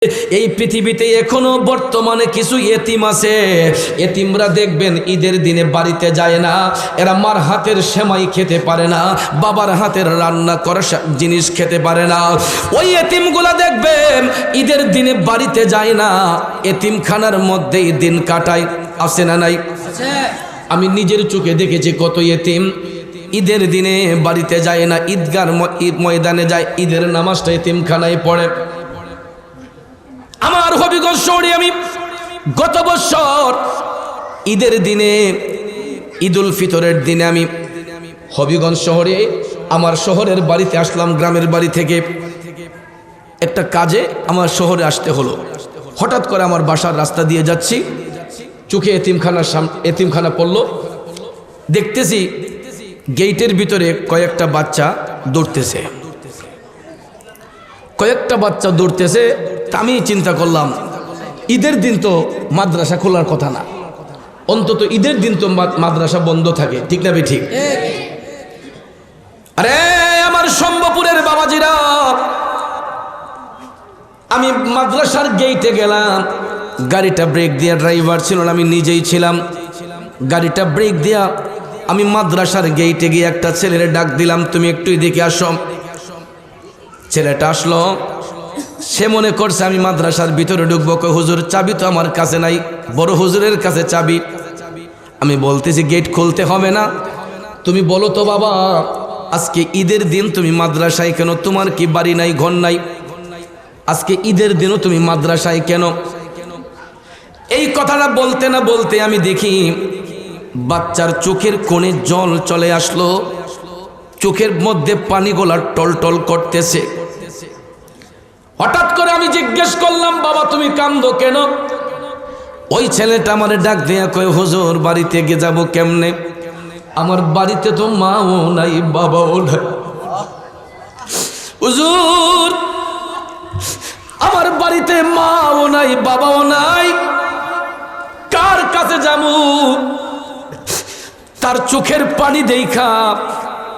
এই পৃথিবীতে এখনো বর্তমানে কিছু এতিম আছে। এতিমরা দেখবেন ঈদের দিনে বাড়িতে যায় না, এরা মার হাতের সেমাই খেতে পারে না, বাবার হাতের রান্না করা জিনিস খেতে পারে না। ওই এতিমগুলা দেখবেন ঈদের দিনে বাড়িতে যায় না, এতিমখানার মধ্যেই দিন কাটায়। আছে না নাই? আমি নিজের চোখে দেখেছি কত এতিম ঈদের দিনে বাড়িতে যায় না, ঈদগার ময়দানে যায়, ঈদের নামাজটা এতিমখানায় পড়ে। আমার হবিগঞ্জ শহরে আমি গত বছর ঈদের দিনে, ঈদুল ফিতরের দিনে আমি হবিগঞ্জ শহরে আমার শহরের বাড়িতে আসলাম। গ্রামের বাড়ি থেকে একটা কাজে আমার শহরে আসতে হলো। হঠাৎ করে আমার বাসার রাস্তা দিয়ে যাচ্ছি, চোখে এতিমখানা পড়লো। দেখতেছি গেটের ভিতরে কয়েকটা বাচ্চা দৌড়তেছে, আমি চিন্তা করলাম ঈদের দিন তো মাদ্রাসা খোলার কথা না, অন্তত ঈদের দিন তো মাদ্রাসা বন্ধ থাকে, ঠিক না ঠিক? আরে আমার শম্ভপুরের বাবাজিরা, আমি মাদ্রাসার গেটে গেলাম, গাড়িটা ব্রেক দিয়া, ড্রাইভার ছিল না, আমি নিজেই ছিলাম। গাড়িটা ব্রেক দিয়া আমি মাদ্রাসার গেটে গিয়ে একটা ছেলের ডাক দিলাম, তুমি একটু এদিকে আসো। ছেলেটা আসলো, সে মনে করছে আমি মাদ্রাসার ভিতরে ঢুকবো। কই হুজুর চাবি তো আমার কাছে নাই, বড় হুজুরের কাছে চাবি। আমি বলতেছি গেট খুলতে হবে না, তুমি বলো তো বাবা আজকে ঈদের দিন তুমি মাদ্রাসায় কেন? তোমার কি বাড়ি নাই, ঘর নাই? আজকে ঈদের দিনও তুমি মাদ্রাসায় কেন? এই কথাটা বলতে না বলতে আমি দেখি বাচ্চার চোখের কোণে জল চলে আসলো, চোখের মধ্যে পানিগুলা টলটল করতেছে। হঠাৎ করে আমি জিজ্ঞেস করলাম, বাবা তুমি কান্দো কেন? ওই ছেলেটা আমারে ডাক দিয়া কয়, হুজুর বাড়িতে গিয়ে যাবো কেমনে? আমার বাড়িতে তো মাও নাই, বাবাও নাই। হুজুর আমার বাড়িতে মাও নাই, বাবাও নাই, কার কাছে যাবো? তার চোখের পানি দেখা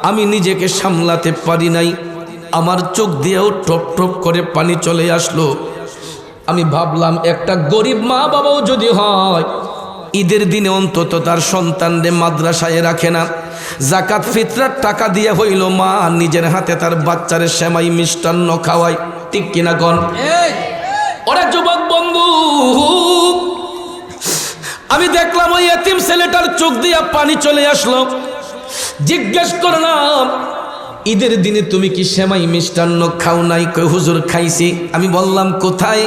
আমি নিজেকে সামলাতে পারি নাই, আমার চোখ দিয়েও টপ টপ করে পানি চলে আসলো। আমি ভাবলাম একটা গরিব মা বাবাও যদি হয়, ঈদের দিনে অন্তত তার সন্তানদের মাদ্রাসায় রাখে না, জাকাত ফিতরার টাকা দিয়ে হইল মা নিজের হাতে তার বাচ্চারে সেমাই মিষ্টান্ন খাওয়ায়, ঠিক কিনা কোন? ওরে যুবক বন্ধু, আমি দেখলাম ওই এতিম ছেলেটার চোখ দিয়ে পানি চলে আসলো। জিজ্ঞেস করলাম ঈদের দিনে তুমি কি সেমাই মিষ্টান্ন খাও নাই? কই হুজুর খাইছি। আমি বললাম কোথায়?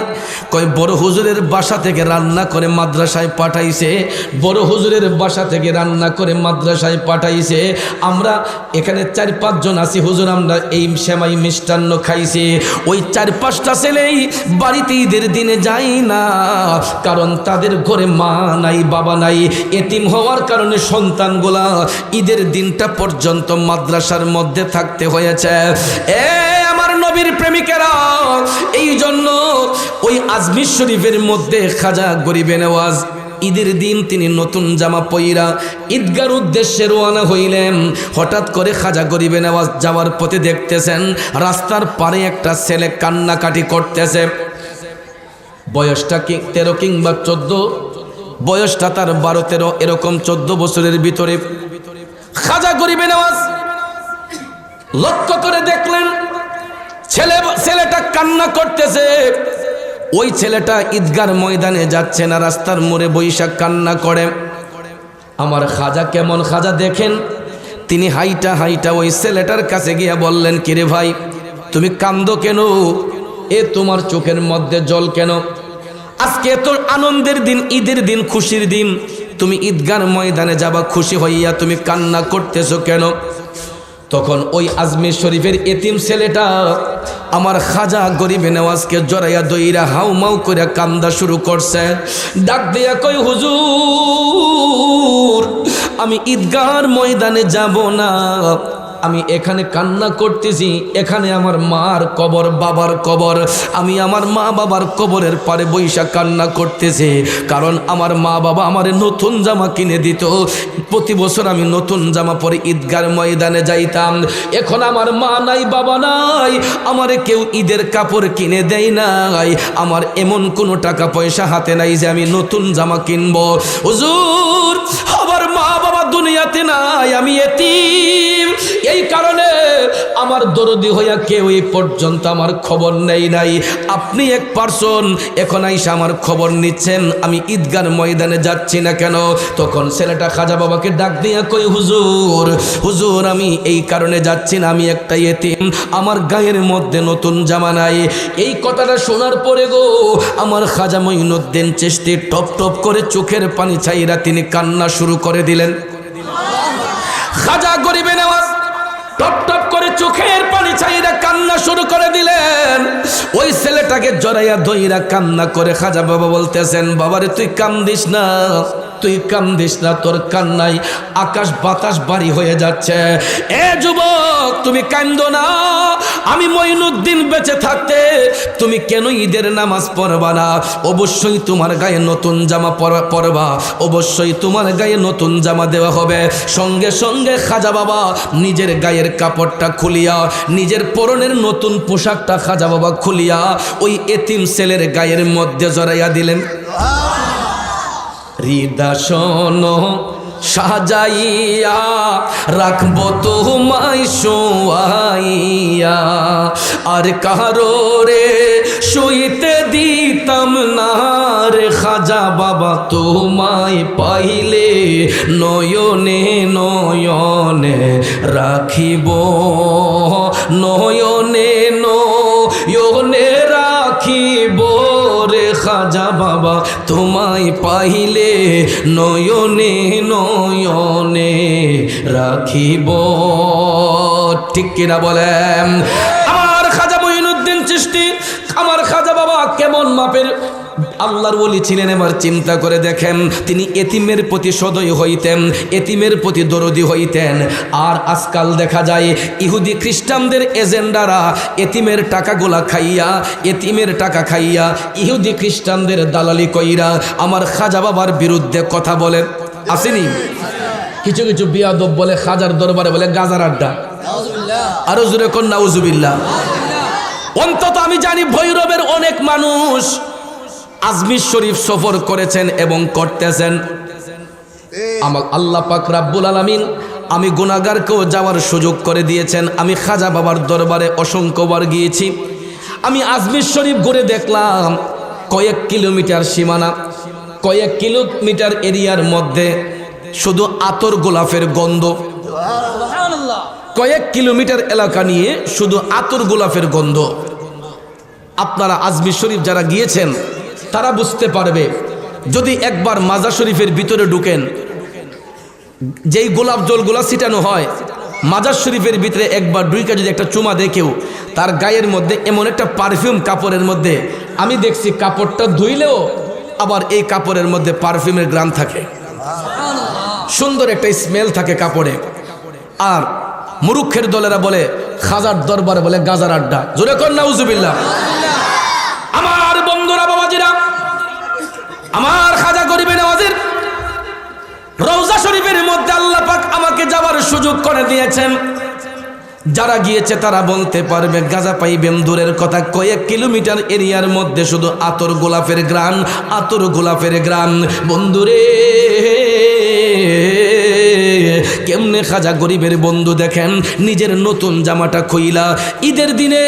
কই বড় হুজুরের বাসা থেকে রান্না করে মাদ্রাসায় পাঠাইছে, বড় হুজুরের বাসা থেকে রান্না করে মাদ্রাসায় পাঠাইছে। আমরা এখানে 4-5 জন আছি হুজুর, আমরা এই সেমাই মিষ্টান্ন খাইছি। ওই 4-5টা ছেলেই বাড়িতে ঈদের দিনে যাই না, কারণ তাদের ঘরে মা নাই, বাবা নাই। এতিম হওয়ার কারণে সন্তানগুলা ঈদের দিনটা পর্যন্ত মাদ্রাসার মধ্যে থাকতে হয়েছে। আমার নবীর প্রেমিকেরা, এই জন্য ওই আজমির শরীফের মধ্যে খাজা গরিবে নওয়াজ ঈদের দিন তিনি নতুন জামা পইরা ঈদগার উদ্দেশ্যে রওনা হইলেন। হঠাৎ করে খাজা গরিবে নওয়াজ যাওয়ার পথে দেখতেছেন রাস্তার পারে একটা ছেলে কান্নাকাটি করতেছে। বয়সটা কি 13 কিংবা 14, বয়সটা তার 12-13, এরকম 14 বছরের ভিতরে। খাজা গরিবে নওয়াজ লক্ষ্য করে দেখলেন ছেলেটা কান্না করতেছে। ওই ছেলেটা ঈদগার ময়দানে যাচ্ছে না, রাস্তার মোড়ে বৈশাখ কান্না করে। আমার খাজা কেমন খাজা দেখেন, তিনি হাইটা হাইটা ওই ছেলেটার কাছে গিয়া বললেন, কিরে ভাই তুমি কান্দো কেন? এ তোমার চোখের মধ্যে জল কেন? আজকে এত আনন্দের দিন, ঈদের দিন, খুশির দিন, তুমি ঈদগার ময়দানে যাবা, খুশি হইয়া তুমি কান্না করতেছো কেন? তখন ওই আজমির শরীফের এতিম ছেলেটা আমার খাজা গরিবে নওয়াজকে জড়াইয়া দইরা হাউমাউ করে কান্দা শুরু করছে। ডাক দিয়া কই হুজুর আমি ঈদগাহর ময়দানে যাব না, আমি এখানে কান্না করতেছি, এখানে আমার মার কবর, বাবার কবর। আমি আমার মা বাবার কবরের পারে বৈশা কান্না করতেছি, কারণ আমার মা বাবা আমার নতুন জামা কিনে দিত। প্রতি বছর আমি নতুন জামা পরে ঈদগার ময়দানে যাইতাম। এখন আমার মা নাই, বাবা নাই, আমারে কেউ ঈদের কাপড় কিনে দেয় নাই। আমার এমন কোনো টাকা পয়সা হাতে নাই যে আমি নতুন জামা কিনবো। হুজুর, আমার মা বাবা দুনিয়াতে নাই, আমি এতিম। এই কারণে আমার দরদি হইয়া কেউ এই পর্যন্ত আমার খবর নেই নাই। আপনি এক পারসন এখন আইসা আমার খবর নিচ্ছেন আমি ঈদগার ময়দানে যাচ্ছি না কেন? তখন ছেলেটা খাজা বাবাকে ডাক দিয়া কই, হুজুর, হুজুর, আমি এই কারণে যাচ্ছি না, আমি একটা এতিম, আমার গায়ের মধ্যে নতুন জামা নাই। এই কথাটা শোনার পরে গো আমার খাজা মঈনুদ্দিন চিশতি টপ টপ করে চোখের পানি ছাইরা তিনি কান্না শুরু করে দিলেন। খাজা গরিবে নওয়াজ টপ টপ করে চোখের পানি ছাইরা কান্না শুরু করে দিলেন। ওই ছেলেটাকে জড়াইয়া ধইরা কান্না করে খাজা বাবা বলতেছেন, বাবারে তুই কান্দিস না, তুই কান্দিস না, তোর কান্নাই আকাশ বাতাস বাড়ি হয়ে যাচ্ছে। এ যুবক, তুমি কান্দো না। আমি মঈনুদ্দিন বেঁচে থাকতে তুমি কেন ঈদের নামাজ পড়বা না? অবশ্যই তোমার গায়ে নতুন জামা পরবা, অবশ্যই তোমার গায়ে নতুন জামা দেওয়া হবে। সঙ্গে সঙ্গে খাজা বাবা নিজের গায়ের কাপড়টা খুলিয়া, নিজের পরনের নতুন পোশাকটা খাজা বাবা খুলিয়া ওই এতিম ছেলের গায়ের মধ্যে জড়াইয়া দিলেন। হৃদয় সাজাইয়া রাখবো তোমায় শোয়াইয়া, আর কারো রে শুইতে দিতাম না রে খাজা বাবা, তোমায় পাইলে নয়নে নয়নে রাখিব, নয়নে নয়নে রাখিব রে খাজা বাবা, তোমায় পাইলে নয়নে নয়নে রাখিব। ঠিক কিনা বলেন? আমার খাজা মঈনুদ্দিন চিশতি, আমার খাজা বাবা কেমন মাপের আল্লাহর ওলি ছিলেন এবার চিন্তা করে দেখেন। তিনি এতিমের প্রতি সদয় হইতেন, এতিমের প্রতি দরদি হইতেন। আর আজকাল দেখা যায় ইহুদি খ্রিস্টানদের এজেন্ডারা এতিমের টাকাগুলা খাইয়া, এতিমের টাকা খাইয়া ইহুদি খ্রিস্টানদের দালালি কইরা আমার খাজা বাবার বিরুদ্ধে কথা বলে। আসেনি? কিছু কিছু বিয়াদব বলে খাজার দরবারে বলে গাজার আড্ডা। আরো জোরে কোন নাউজুবিল্লাহ। অন্তত আমি জানি ভৈরবের অনেক মানুষ আজমির শরীফ সফর করেছেন এবং করতেছেন। আমার আল্লাহ পাক রাব্বুল আলামিন আমি গুনাহগারকেও যাওয়ার সুযোগ করে দিয়েছেন। আমি খাজা বাবার দরবারে অসংখ্যবার গিয়েছি। আমি আজমির শরীফ ঘুরে দেখলাম কয়েক কিলোমিটার সীমানা, কয়েক কিলোমিটার এরিয়ার মধ্যে শুধু আতর গোলাপের গন্ধ। কয়েক কিলোমিটার এলাকা নিয়ে শুধু আতর গোলাপের গন্ধ। আপনারা আজমির শরীফ যারা গিয়েছেন তারা বুঝতে পারবে। যদি একবার মাজার শরীফের ভিতরে ঢুকেন, যেই গোলাপ জলগুলা ছিটানো হয় মাজার শরীফের ভিতরে একবার ঢুকে যদি একটা চুমা দেখেও তার গায়ের মধ্যে এমন একটা পারফিউম কাপড়ের মধ্যে, আমি দেখছি কাপড়টা ধুইলেও আবার এই কাপড়ের মধ্যে পারফিউমের গ্রাম থাকে, সুন্দর একটা স্মেল থাকে কাপড়ে। আর মুরুক্ষের দলেরা বলে খাজার দরবারে বলে গাজার আড্ডা। জোরে কর নাউজুবিল্লাহ। আমার বন্ধুরা, বাবাজিরা, আমার খাজা গরিবে নওয়াজের রওজা শরীফের মধ্যে আল্লাহ পাক আমাকে যাওয়ার সুযোগ করে দিয়েছেন। যারা গিয়েছে তারা বলতে পারবে, গাজা পাইবেন দূরের কথা, কয়েক কিলোমিটার এরিয়ার মধ্যে শুধু আতর গোলাপের গ্রাম, আতর গোলাপের গ্রাম। বন্ধুরে, কেমনে খাজা গরিবের বন্ধু দেখেন নিজের নতুন জামাটা খুইলা ঈদের দিনে,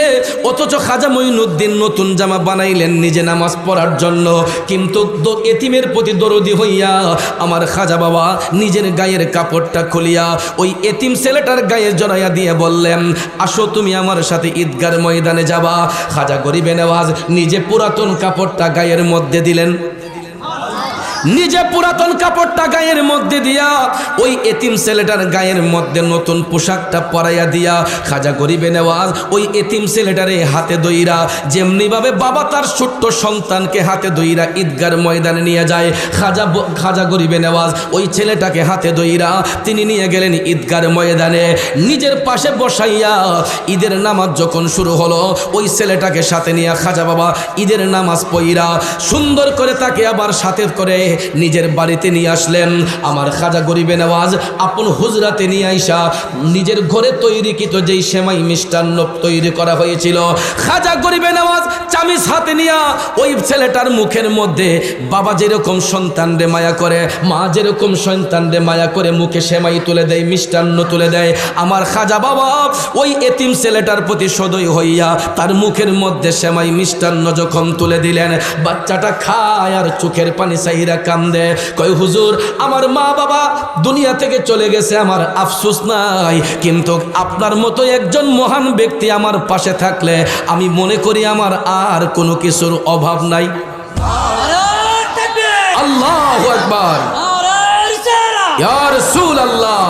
অথচ খাজা মঈনুদ্দিন নতুন জামা বানাইলেন নিজে নামাজ পড়ার জন্য। কিন্তু এতিমের প্রতি দরদি হইয়া আমার খাজা বাবা নিজের গায়ের কাপড়টা খুলিয়া ওই এতিম ছেলেটার গায়ে জড়াইয়া দিয়ে বললেন, আসো তুমি আমার সাথে ঈদগার ময়দানে যাবা। খাজা গরিবে নওয়াজ নিজে পুরাতন কাপড়টা গায়ের মধ্যে দিলেন, নিজে পুরাতন কাপড়টা গায়ের মধ্যে দিয়া ওই এতিম ছেলেটার গায়ের মধ্যে নতুন পোশাকটা পরাইয়া দিয়া খাজা গরিবে নেওয়াজ ওই এতিম ছেলেটারে হাতে দইরা যেমনি ভাবে বাবা তার ছোট্ট সন্তানকে হাতে দইরা ঈদগার ময়দানে নিয়ে যায়, খাজা গরিবে নেওয়াজ ওই ছেলেটাকে হাতে দইরা তিনি নিয়ে গেলেন ঈদগার ময়দানে। নিজের পাশে বসাইয়া ঈদের নামাজ যখন শুরু হলো ওই ছেলেটাকে সাথে নিয়ে খাজা বাবা ঈদের নামাজ পড়া সুন্দর করে তাকে আবার সাথে করে নিজের বাড়িতে নিয়ে আসলেন। আমার খাজা গরিবে নেওয়াজ আপন হুজরাতে নিয়ে আইসা নিজের ঘরে তৈরিকৃত যেই সেমাই মিষ্টান্ন তৈরি করা হয়েছিল, খাজা গরিবে নেওয়াজ চামিচ হাতে নিয়ে ওই ছেলেটার মুখের মধ্যে বাবা যেরকম সন্তানরে মায়া করে, মা যেরকম সন্তানরে মায়া করে মুখে সেমাই তুলে দেয়, মিষ্টান্ন তুলে দেয়, আমার খাজা বাবা ওই এতিম ছেলেটার প্রতি সদয় হইয়া তার মুখের মধ্যে সেমাই মিষ্টান্ন যখন তুলে দিলেন, বাচ্চাটা খায় আর চোখের পানি চাইরা কান্দে, কয় হুজুর আমার মা বাবা দুনিয়া থেকে চলে গেছে, আমার আফসোস নাই, কিন্তু আপনার মতো একজন মহান ব্যক্তি আমার পাশে থাকলে আমি মনে করি আমার আর কোনো কিছুর অভাব নাই। আল্লাহু আকবার, ইয়া রাসূলুল্লাহ।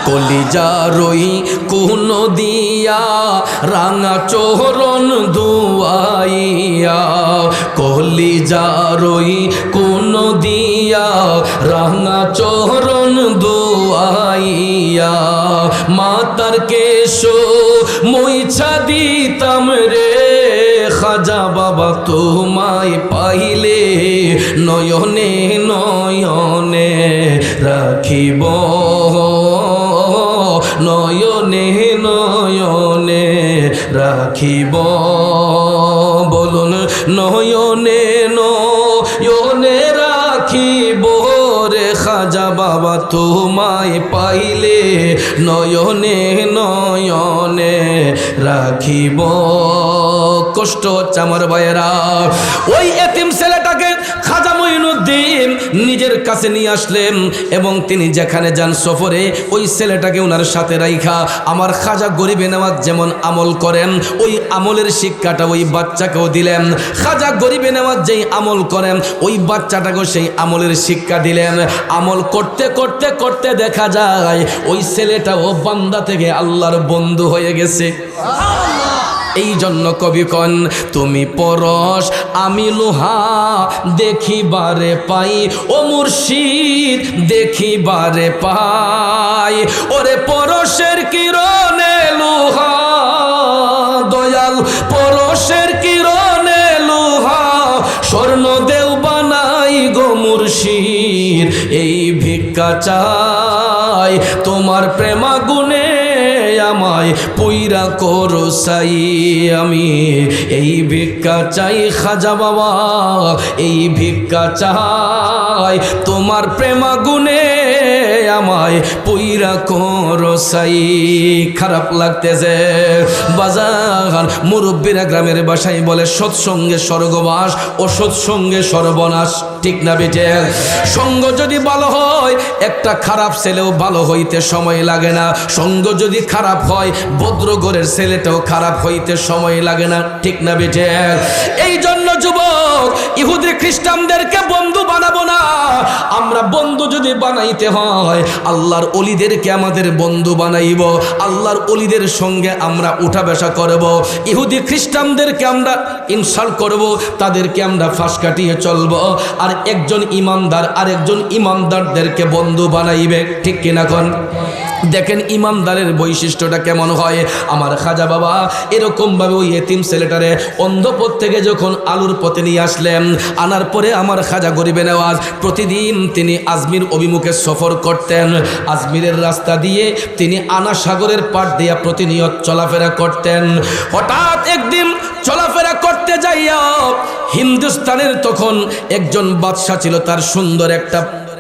কলিজারই কোন দিয়া রাঙা চোরণ দুয়াইয়া, কলিজারই কোন দিয়া রাঙা চোরণ দুয়াইয়া, মাতার কেশো মইছা দিতাম রে খাজা বাবা তোমায় পাইলে নয়নে নয়নে রাখিব, নয়নে নয়নে রাখিব, বলুন নয়নে নয়নে রাখিব রে খাজা বাবা তোমায় পাইলে নয়নে নয়নে রাখিব। কষ্ট হচ্ছে আমার ভাইয়েরা, ওই এতিম ছেলেটাকে খাজা মঈনুদ্দিন নিজের কাছে নিয়ে আসলেন এবং তিনি যেখানে যান সফরে ওই ছেলেটাকে ওনার সাথে রাইখা আমার খাজা গরিবে নেওয়াজ যেমন আমল করেন ওই আমলের শিক্ষাটা ওই বাচ্চাকেও দিলেন। খাজা গরিবে নেওয়াজ যেই আমল করেন ওই বাচ্চাটাকেও সেই আমলের শিক্ষা দিলেন। আমল করতে করতে করতে দেখা যায় ওই ছেলেটাও বান্দা থেকে আল্লাহর বন্ধু হয়ে গেছে। এই জন্য কবি কন তুমি পরশ আমি লোহা দেখিবারে পাই, ও মুর্শিদ দেখিবারে পাই, ওরে পরশের কিরণে লোহা দয়াল পরশের কিরণে লোহা স্বর্ণ দেও বানাই গো মুর্শিদ, এই ভিক্ষা চাই তোমার প্রেমাগুনে আমায় পুইরা করো সাই, আমি এই ভিক্ষা চাই খাজা বাবা, এই ভিক্ষা চাই তোমার প্রেমাগুনে আমায় পুইরা করো সাই। খারাপ লাগতেছে বাজার মুরব্বীরা গ্রামের বাসায় বলে সৎসঙ্গে স্বর্গবাস ও সৎসঙ্গে সর্বনাশ, ঠিক না বেটে? সঙ্গ যদি ভালো হয় একটা খারাপ ছেলেও ভালো হইতে সময় লাগে না, সঙ্গ যদি খারাপ হয় ভদ্রগরের ছেলেটাও খারাপ হইতে সময় লাগে না, ঠিক না বেটে? এই জন্য যুবক ইহুদি খ্রিস্টানদেরকে বন্ধু বানাবো না, আমরা বন্ধু যদি বানাইতে হয় আল্লাহর ওলিদেরকে আমাদের বন্ধু বানাইব, আল্লাহর ওলিদের সঙ্গে আমরা উঠা বসা করব, ইহুদি খ্রিস্টানদেরকে আমরা ইনসাল্ট করব, তাদেরকে আমরা ফাঁস কাটিয়ে চলব, আর একজন ইমানদার আরেকজন ইমানদারদেরকে বন্ধু বানাইবে, ঠিক কিনা কোন? দেখেন ইমানদারের বৈশিষ্ট্যটা কেমন হয়। আমার খাজা বাবা এরকমভাবে ওই এতিম ছেলেটারে অন্ধপথ থেকে যখন আলুর পথে নিয়ে আসলেন, আনার পরে আমার খাজা গরিবে নেওয়াজ প্রতিদিন তিনি আজমির অভিমুখে সফর করতেন, আজমিরের রাস্তা দিয়ে তিনি আনা সাগরের পাড় দিয়া প্রতিনিয়ত চলাফেরা করতেন। হঠাৎ একদিন চলাফেরা করতে যাইয়া হিন্দুস্তানের তখন একজন বাদশা ছিল, তার সুন্দর একটা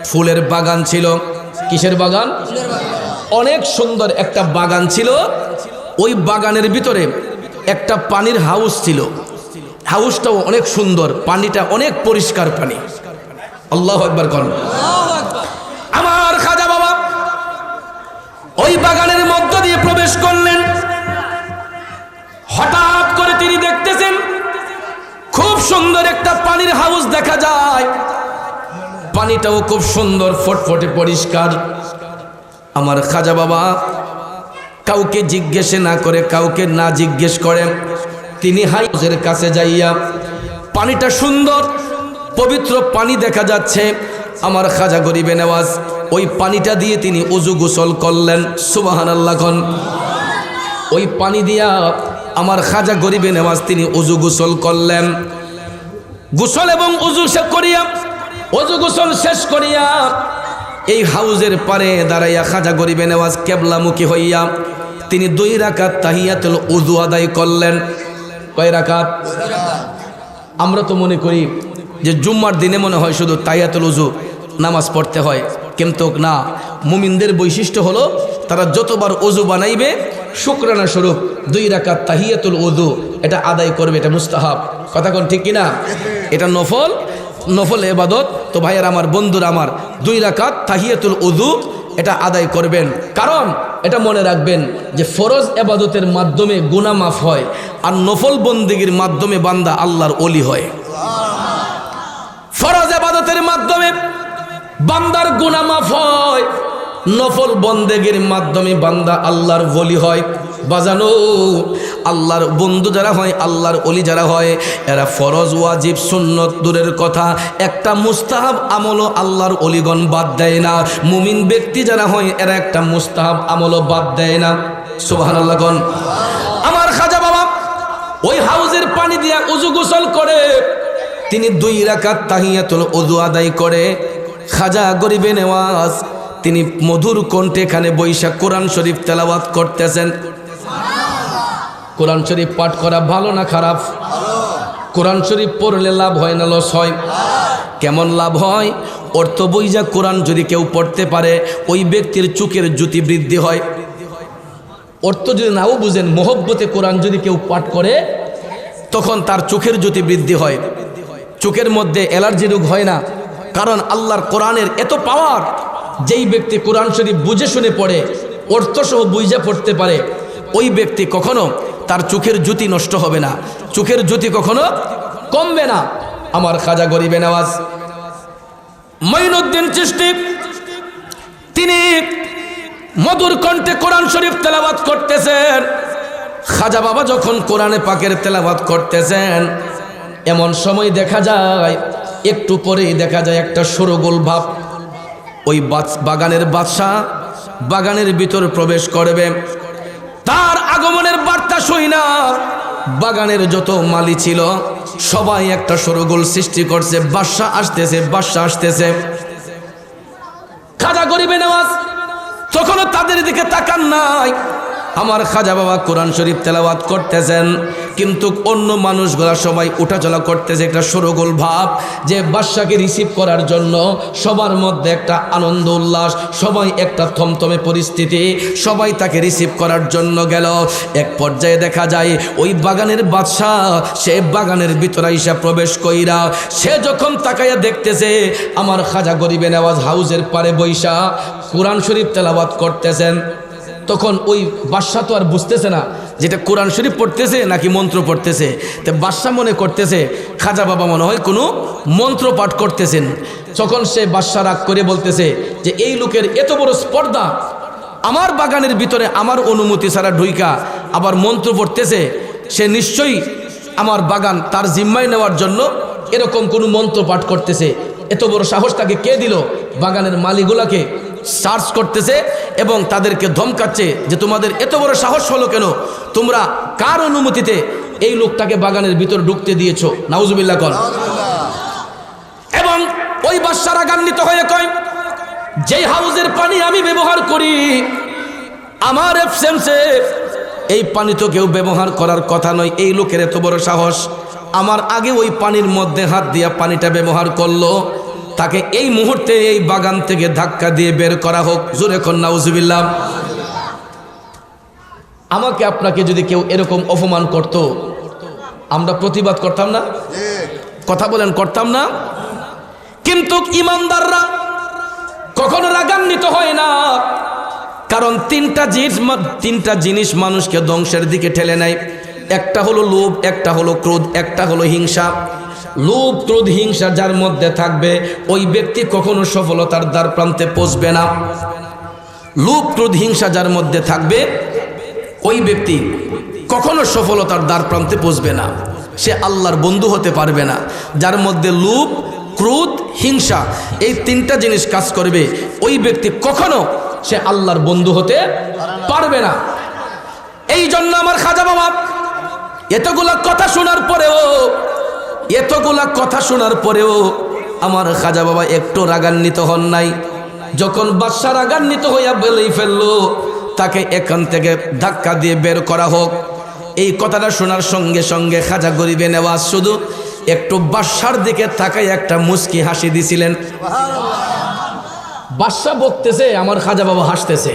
ফুলের বাগান ছিল। কিসের বাগান? অনেক সুন্দর একটা বাগান ছিল। ওই বাগানের ভিতরে একটা পানির হাউস ছিল, হাউসটাও অনেক সুন্দর, পানিটা অনেক পরিষ্কার পানি। আল্লাহু আকবার কোন? আমার খাজা বাবা ওই বাগানের মধ্য দিয়ে প্রবেশ করলেন। হঠাৎ করে তিনি দেখতেছেন খুব সুন্দর একটা পানি দেখা যায় পানিটাও খুব সুন্দর ফটফটে পরিষ্কার। আমার খাজা বাবা কাউকে জিজ্ঞেস না করে, কাউকে না জিজ্ঞেস করেন, তিনি হাউজের কাছে যাইয়া পানিটা সুন্দর পবিত্র পানি দেখা যাচ্ছে। আমার খাজা গরিবে নেওয়াজ ওই পানিটা দিয়ে তিনি উজু গোসল করলেন। সুবহানাল্লাহ খান। ওই পানি দিয়া আমার খাজা গরিবে নেওয়াজ তিনি উজু গোসল করলেন। গোসল এবং উজু শেষ করিয়া, উজু গোসল শেষ করিয়া এই হাউজের পারে দাঁড়াইয়া খাজা গরিবে নেওয়াজ কেবলামুখী হইয়া তিনি 2 রাকাত তাহিয়াতুল উযু আদায় করলেন। কয় রাকাত? আমরা তো মনে করি যে জুম্মার দিনে মনে হয় শুধু তাহিয়াতুল উযু নামাজ পড়তে হয়, কিন্তু না, মুমিনদের বৈশিষ্ট্য হলো তারা যতবার উযু বানাইবে শুকরানা স্বরূপ 2 রাকাত তাহিয়াতুল উযু এটা আদায় করবে। এটা মুস্তাহাব, কথা কোন ঠিক কিনা? এটা নফল, নফল ইবাদত। তো ভাইয়ার আমার, বন্ধুরা আমার, 2 রাকাত তাহিয়াতুল উযু এটা আদায় করবেন। কারণ এটা মনে রাখবেন যে ফরজ ইবাদতের মাধ্যমে গুনাহ মাফ হয়, আর নফল বন্দেগীর মাধ্যমে বান্দা আল্লাহর ওলি হয়। ফরজ ইবাদতের মাধ্যমে বান্দার গুনাহ মাফ হয়, নফল বন্দেগীর মাধ্যমে বান্দা আল্লাহর ওলি হয়। বাজানো, আল্লাহর বন্ধু যারা হয়, আল্লাহর ওলি যারা হয়, এরা ফরজ ওয়াজিব সুন্নত দূরের কথা, একটা মুস্তাহাব আমলও আল্লাহর ওলিগণ বাদ দেয় না। মুমিন ব্যক্তি যারা হয় এরা একটা মুস্তাহাব আমলও বাদ দেয় না। সুবহানাল্লাহ গণ। আমার খাজা বাবা ওই হাউজের পানি দিয়া উযু গোসল করে তিনি 2 রাকাত তাহিয়াতুল উযু আদায় করে খাজা গরিবে নেওয়াজ তিনি মধুর কণ্ঠে এখানে বৈশা কোরআন শরীফ তেলাওয়াত করতেছেন। কোরআন শরীফ পাঠ করা ভালো না খারাপ? কোরআন শরীফ পড়লে লাভ হয় না লস হয়? কেমন লাভ হয়? অর্থ বইজা কোরআন যদি কেউ পড়তে পারে ওই ব্যক্তির চোখের জ্যোতি বৃদ্ধি হয়। অর্থ যদি নাও বুঝেন, মহব্বতে কোরআন যদি কেউ পাঠ করে তখন তার চোখের জ্যোতি বৃদ্ধি হয়, চোখের মধ্যে অ্যালার্জি রোগ হয় না। কারণ আল্লাহর কোরআনের এত পাওয়ার, যেই ব্যক্তি কোরআন শরীফ বুঝে শুনে পড়ে, অর্থ সহ বুঝে পড়তে পারে, ওই ব্যক্তি কখনো তার চোখের জ্যোতি নষ্ট হবে না, চোখের জ্যোতি কখনো কমবে না। আমার খাজা গরিবে নেওয়াজ মঈনুদ্দিন চিশতি তিনি মধুর কণ্ঠে কোরআন শরীফ তেলাওয়াত করতেছেন। খাজা বাবা যখন কোরআনে পাকের তেলাওয়াত করতেছেন, এমন সময় দেখা যায়, একটু পরেই দেখা যায় একটা শোরগোল ভাব। ওই বাগানের বাদশা বাগানের ভিতর প্রবেশ করবে। তার আগমনের বার্তা শুইনা বাগানের যত মালি ছিল সবাই একটা শোরগোল সৃষ্টি করছে, বাদশা আসতেছে, বাদশা আসতেছে। খাজা গরিবে নেওয়াজ তখনও তাদের দিকে তাকান নাই। আমার খাজা বাবা কোরআন শরীফ তেলাওয়াত করতেছেন, কিন্তু অন্য মানুষগুলা সবাই উঠাচলা করতেছে, একটা শোরগোল ভাব যে বাদশাকে রিসিভ করার জন্য সবার মধ্যে একটা আনন্দ উল্লাস, সবাই একটা থমথমে পরিস্থিতি, সবাই তাকে রিসিভ করার জন্য গেল। এক পর্যায়ে দেখা যায় ওই বাগানের বাদশা সে বাগানের ভিতরে আইসা প্রবেশ কইরা সে যখন তাকাইয়া দেখতেছে আমার খাজা গরিবে নেওয়াজ হাউজের পারে বইসা কোরআন শরীফ তেলাওয়াত করতেছেন, তখন ওই বাদশা তো আর বুঝতেছে না যেটা কোরআন শরীফ পড়তেছে নাকি মন্ত্র পড়তেছে। তো বাদশা মনে করতেছে খাজা বাবা মনে হয় কোনো মন্ত্র পাঠ করতেছেন। তখন সে বাদশা রাগ করে বলতেছে যে এই লোকের এত বড় স্পর্ধা, আমার বাগানের ভিতরে আমার অনুমতি ছাড়া ঢুইকা আবার মন্ত্র পড়তেছে, সে নিশ্চয়ই আমার বাগান তার জিম্মায় নেওয়ার জন্য এরকম কোনো মন্ত্র পাঠ করতেছে। এত বড় সাহস তাকে কে দিল? বাগানের মালিগুলাকে সার্চ করতেছে এবং তাদেরকে ধমকাচ্ছে যে তোমাদের এত বড় সাহস হলো কেন? তোমরা কার অনুমতিতে এই লোকটাকে বাগানের ভিতর ঢুকতে দিয়েছো? নাউজুবিল্লাহ কর। এবং ওই বাদশা রাগান্বিত হয়ে কয়, যেই হাউজের পানি আমি ব্যবহার করি আমার অ্যাবসেন্সে এই পানি তো কেউ ব্যবহার করার কথা নয়, এই লোকের এত বড় সাহস, আমার আগে ওই পানির মধ্যে হাত দিয়া পানিটা ব্যবহার করলো, তাকে এই মুহূর্তে এই বাগান থেকে ধাক্কা দিয়ে বের করা হোক। জোরে কর নাউজুবিল্লাহ। আমাকে আপনাকে যদি কেউ এরকম অপমান করত, আমরা প্রতিবাদ করতাম না? কথা বলেন, করতাম না? কিন্তু ইমানদাররা কখনো রাগান্বিত হয় না, কারণ তিনটা জিনিস মানুষকে ধ্বংসের দিকে ঠেলে নেয়। একটা হলো লোভ, একটা হলো ক্রোধ, একটা হলো হিংসা। লোভ ক্রোধ হিংসা যার মধ্যে থাকবে ওই ব্যক্তি কখনো সফলতার দ্বার প্রান্তে পৌঁছবে না। লোভ ক্রোধ হিংসা যার মধ্যে থাকবে ওই ব্যক্তি কখনো সফলতার দ্বার প্রান্তে পৌঁছবে না, সে আল্লাহর বন্ধু হতে পারবে না। যার মধ্যে লোভ ক্রোধ হিংসা এই তিনটা জিনিস কাজ করবে ওই ব্যক্তি কখনো সে আল্লাহর বন্ধু হতে পারবে না। এই জন্য আমার খাজা বাবা এতগুলা কথা শোনার পরেও আমার খাজা বাবা একটু রাগান্বিত হন নাই। যখন বাদশা রাগান্বিত হইয়া বলেই ফেললো তাকে এখান থেকে ধাক্কা দিয়ে বের করা হোক, এই কথাটা শোনার সঙ্গে সঙ্গে খাজা গরিবে নেওয়াজ শুধু একটু বাদশার দিকে তাকাই একটা মুস্কি হাসি দিছিলেন। বাদশা বকতেছে, আমার খাজা বাবা হাসতেছে।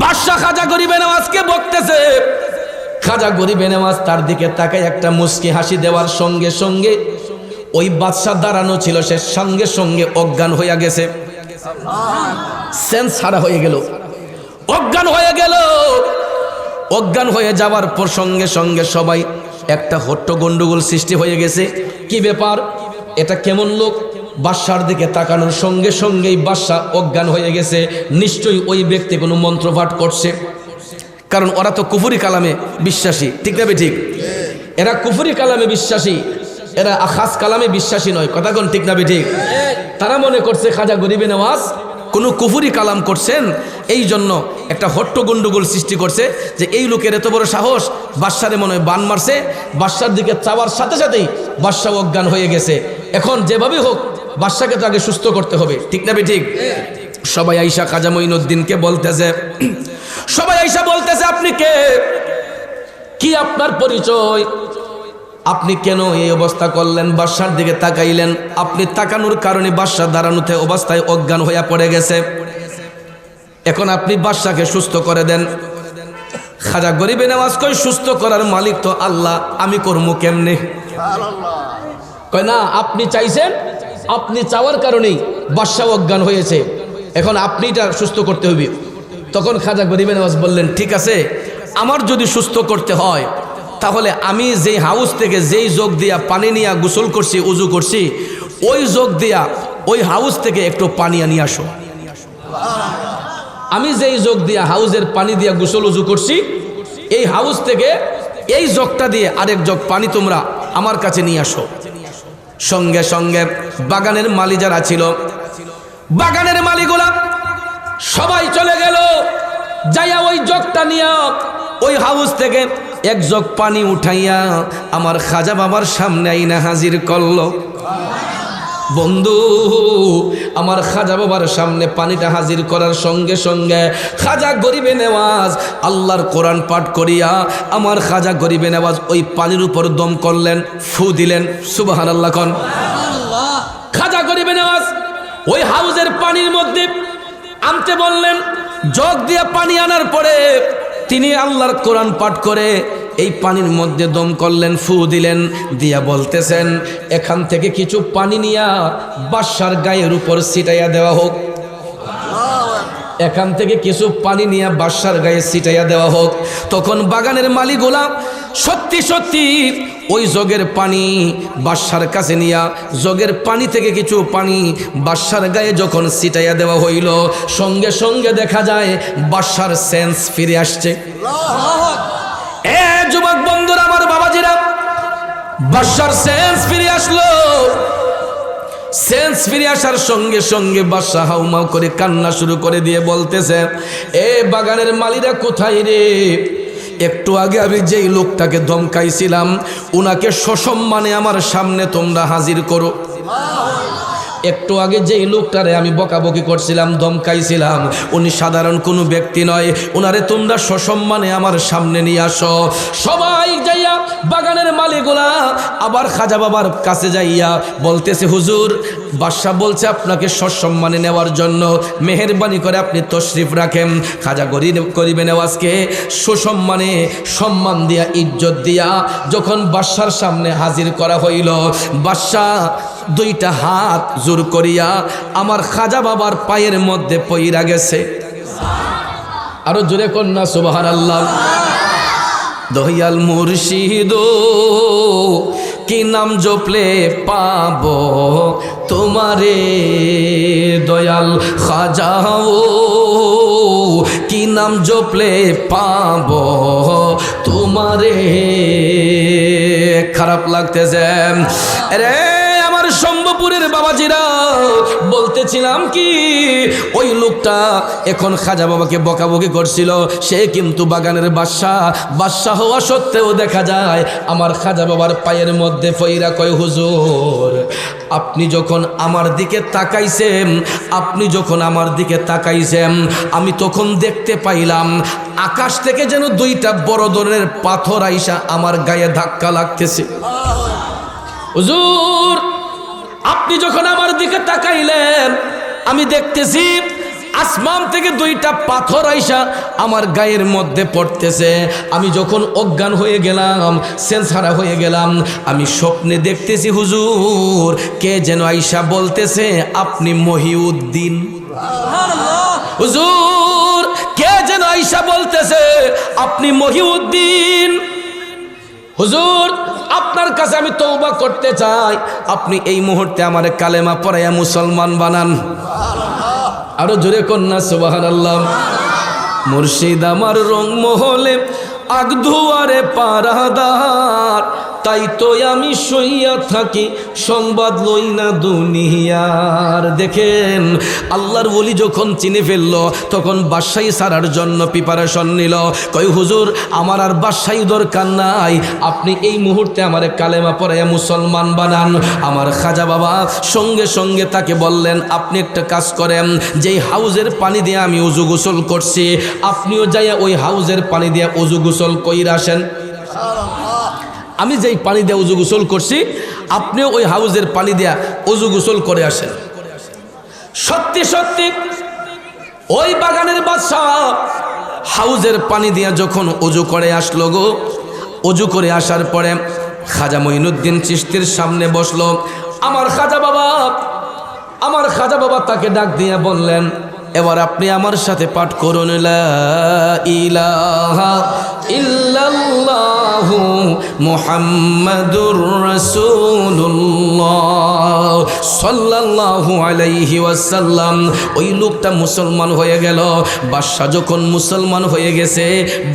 বাদশা খাজা গরিবে নেওয়াজকে বকতেছে, খাজা গরিবে নেওয়াজ তার দিকে তাকাই একটা মুস্কি হাসি দেওয়ার সঙ্গে সঙ্গে ওই বাদশা দাঁড়ানো ছিল, সে সঙ্গে সঙ্গে অজ্ঞান হইয়া গেছে, সেন্স হারা হয়ে গেল, অজ্ঞান হয়ে যাওয়ার পর সঙ্গে সঙ্গে সবাই একটা হট্ট গন্ডগোল সৃষ্টি হয়ে গেছে। কি ব্যাপার, এটা কেমন লোক? বাদশার দিকে তাকানোর সঙ্গে সঙ্গেই বাদশা অজ্ঞান হয়ে গেছে, নিশ্চয়ই ওই ব্যক্তি কোনো মন্ত্রপাঠ করছে, কারণ ওরা তো কুফরি কালামে বিশ্বাসী, ঠিক না ঠিক? এরা কুফরি কালামে বিশ্বাসী, এরা খাস কালামে বিশ্বাসী নয়, কথা কোন ঠিক না ঠিক? তারা মনে করছে খাজা গরিবে নেওয়াজ কোনো কুফরি কালাম করছেন, এই জন্য একটা হট্ট গন্ডগোল সৃষ্টি করছে যে এই লোকের এত বড় সাহস, বাদশারে মনে হয় বান মারছে, বাদশার দিকে চাওয়ার সাথে সাথেই বাদশা অজ্ঞান হয়ে গেছে। এখন যেভাবে হোক বাদশাকে তো আগে সুস্থ করতে হবে, ঠিক না ঠিক? সবাই আইসা খাজা মঈনুদ্দিনকে বলতেছে, আপনি কে, কি আপনার পরিচয়, আপনি কেন এই অবস্থা করলেন? বাদশার দিকে তাকাইলেন, আপনি তাকানোর কারণে বাদশা দাঁড়ানোতে অবস্থায় অজ্ঞান হইয়া পড়ে গেছে, এখন আপনি বাদশাকে সুস্থ করে দেন। খাজা গরিবে নেওয়াজ কই, সুস্থ করার মালিক তো আল্লাহ, আমি করবো কেমনে? কয় না, আপনি চাইছেন, আপনি চাওয়ার কারণেই বাদশা অজ্ঞান হয়েছে, এখন আপনি এটা সুস্থ করতে হবে। তখন খাজা গরিবে নেওয়াজ বললেন, ঠিক আছে, আমার যদি সুস্থ করতে হয় তাহলে আমি যেই হাউস থেকে যেই যোগ দিয়া পানি নিয়ে গোসল করছি, উজু করছি, ওই যোগ দিয়া ওই হাউস থেকে একটু পানি নিয়ে আসো। আমি যেই যোগ দিয়া হাউসের পানি দিয়া গোসল উজু করছি, এই হাউস থেকে এই যোগটা দিয়ে আরেক যোগ পানি তোমরা আমার কাছে নিয়ে আসো। সঙ্গে সঙ্গে বাগানের মালি যারা ছিল, বাগানের মালিগুলা সবাই চলে গেল, যাইয়া ওই যোগটা নিয়ে ওই হাউস থেকে এক জগ পানি উঠাইয়া আমার খাজা বাবার সামনে আইনা হাজির করলো। বন্ধু, আমার খাজা বাবার সামনে পানিটা হাজির করার সঙ্গে সঙ্গে খাজা গরিবে নেওয়াজ আল্লাহর কোরআন পাঠ করিয়া আমার খাজা গরিবে নেওয়াজ ওই পানির উপর দম করলেন, ফু দিলেন, সুবহানাল্লাহ কোন। খাজা গরিবে নেওয়াজ ওই হাউজের পানির মধ্যে আনতে বললেন, জগ দিয়ে পানি আনার পরে তিনি আল্লাহর কোরআন পাঠ করে এই পানির মধ্যে দম করলেন, ফু দিলেন, দিয়া বলতেছেন, এখান থেকে কিছু পানি নিয়া বাদশার গায়ের উপর ছিটাইয়া দেওয়া হোক, এখান থেকে কিছু পানি নিয়ে বাদশার গায়ে ছিটাইয়া দেওয়া হোক। তখন বাগানের মালিকগুলা সত্যি সত্যি ওই জগের পানি বাদশার কাছে নিয়া জগের পানি থেকে কিছু পানি বাদশার গায়ে যখন ছিটাইয়া দেওয়া হইল, সঙ্গে সঙ্গে দেখা যায় বাদশার সেন্স ফিরে আসছে। এ যুবক বন্ধুরা, আমার বাবাজিরা, বাদশার সেন্স ফিরে আসলো। সেন্স ফিরে আসার সঙ্গে সঙ্গে বাদশা হাউমাউ করে কান্না শুরু করে দিয়ে বলতেছে, এ বাগানের মালিরা কোথায় রে? একটু আগে আমি যেই লোকটাকে ধমকাইছিলাম উনাকে সসম্মানে আমার সামনে তোমরা হাজির করো। একটু আগে যেই লোকটারে আমি বকাবকি করছিলাম, ধমকাইছিলাম, উনি সাধারণ কোনো ব্যক্তি নয়, উনারে তোমরা সসম্মানে আমার সামনে নিয়ে আসো। সবাই যাইয়া বাগানের মালিকগুলা আবার খাজা বাবার কাছে যাইয়া বলতেছে, হুজুর, বাদশা বলছে আপনাকে সসম্মানে নেওয়ার জন্য, মেহেরবানি করে আপনি তশরিফ রাখেন। খাজা গরিবে নেওয়াজকে সুসম্মানে সম্মান দিয়া ইজ্জত দিয়া যখন বাদশার সামনে হাজির করা হইল, বাদশা দুইটা হাত জোর করিয়া আমার খাজা বাবার পায়ের মধ্যে পইরা গেছে। আরো জোরে কন্যা সুবহানাল্লাহ। দয়াল মুর্শিদ কি নাম জপলে পাবো তোমারে দয়াল খাজাও, কি নাম জপলে পাবো তোমারে। খারাপ লাগতেছে রে আমার শম্ভুপুরের বাবাজিরা। বলতেছিলাম কি ওই লোকটা এখন খাজা বাবাকে বকাবকি করছিল, সে কিন্তু বাগানের বাদশা হওয়া সত্ত্বেও দেখা যায় আমার খাজা বাবার পায়ের মধ্যে ফইরা কয় হুজুর আপনি যখন আমার দিকে তাকাইছেন আমি তখন দেখতে পাইলাম আকাশ থেকে যেন দুইটা বড় ধরনের পাথর আইসা আমার গায়ে ধাক্কা লাগতেছে। হুজুর আপনি যখন আমার দিকে তাকাইলেন আমি দেখতেছি আসমান থেকে দুইটা পাথর আইসা আমার গায়ের মধ্যে পড়তেছে। আমি যখন অজ্ঞান হয়ে গেলাম, সেন্স হারা হয়ে গেলাম, আমি স্বপ্নে দেখতেছি হুজুর কে যেন আইসা বলতেছে আপনি মহিউদ্দিন। হুজুর কে যেন আইসা বলতেছে আপনি মহিউদ্দিন। হুজুর আপনার কাছে আমি তওবা করতে চাই, আপনি এই মুহূর্তে আমার কালেমা পড়াইয়া মুসলমান বানান। আরো জোরে কন্যা সুবহানাল্লাহ। মুর্শিদ আমার রংমহলে আগধুয়ারে পারাদার, তাই তো আমি সইয়া থাকি সংবাদ লই না দুনিয়ার। দেখেন আল্লাহর ওলি যখন চিনে ফেলল তখন বাদশাহী ছাড়ার জন্য প্রিপারেশন নিল। কই হুজুর আমার আর বাদশাহী দরকার নাই, আপনি এই মুহূর্তে আমার কালেমা পড়াইয়া মুসলমান বানান। আমার খাজা বাবা সঙ্গে সঙ্গে তাকে বললেন আপনি একটা কাজ করেন, যেই হাউজের পানি দিয়ে আমি উজু গোসল করছি আপনিও যাইয়া ওই হাউজের পানি দিয়ে উজু গোসল কইরা আসেন। আমি যেই পানি দিয়ে উজু গোসল করছি আপনিও ওই হাউজের পানি দিয়া উজু গোসল করে আসেন। সত্যি সত্যি ওই বাগানের বাদশা হাউজের পানি দিয়া যখন উজু করে আসলো গো, উজু করে আসার পরে খাজা মঈনুদ্দিন চিশতির সামনে বসলো। আমার খাজা বাবা তাকে ডাক দিয়ে বললেন এবার আপনি আমার সাথে পাঠ করুন লা ইলাহা ইল্লাল্লাহু মুহাম্মাদুর রাসূলুল্লাহ সাল্লাল্লাহু আলাইহি ওয়াসাল্লাম। ওই লোকটা মুসলমান হয়ে গেল। বাদশা যখন মুসলমান হয়ে গেছে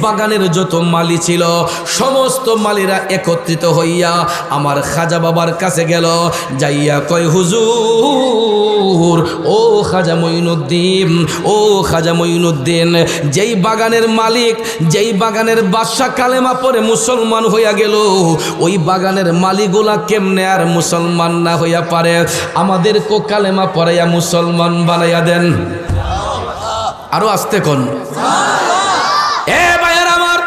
বাগানের যত মালি ছিল সমস্ত মালিরা একত্রিত হইয়া আমার খাজা বাবার কাছে গেল, যাইয়া কয় হুজুর ও খাজা মঈনুদ্দিন যেই বাগানের মালিক, যেই বাগানের বাদশা কালেমা পড়ে মুসলমান হইয়া গেল, ওই বাগানের মালিকগুলা কেমনে আর মুসলমান না হইয়া পারে? আমাদেরকে কালেমা পড়াইয়া মুসলমান বানাইয়া দেন। আরো আসতে কোন এ ভাইয়ের আমার,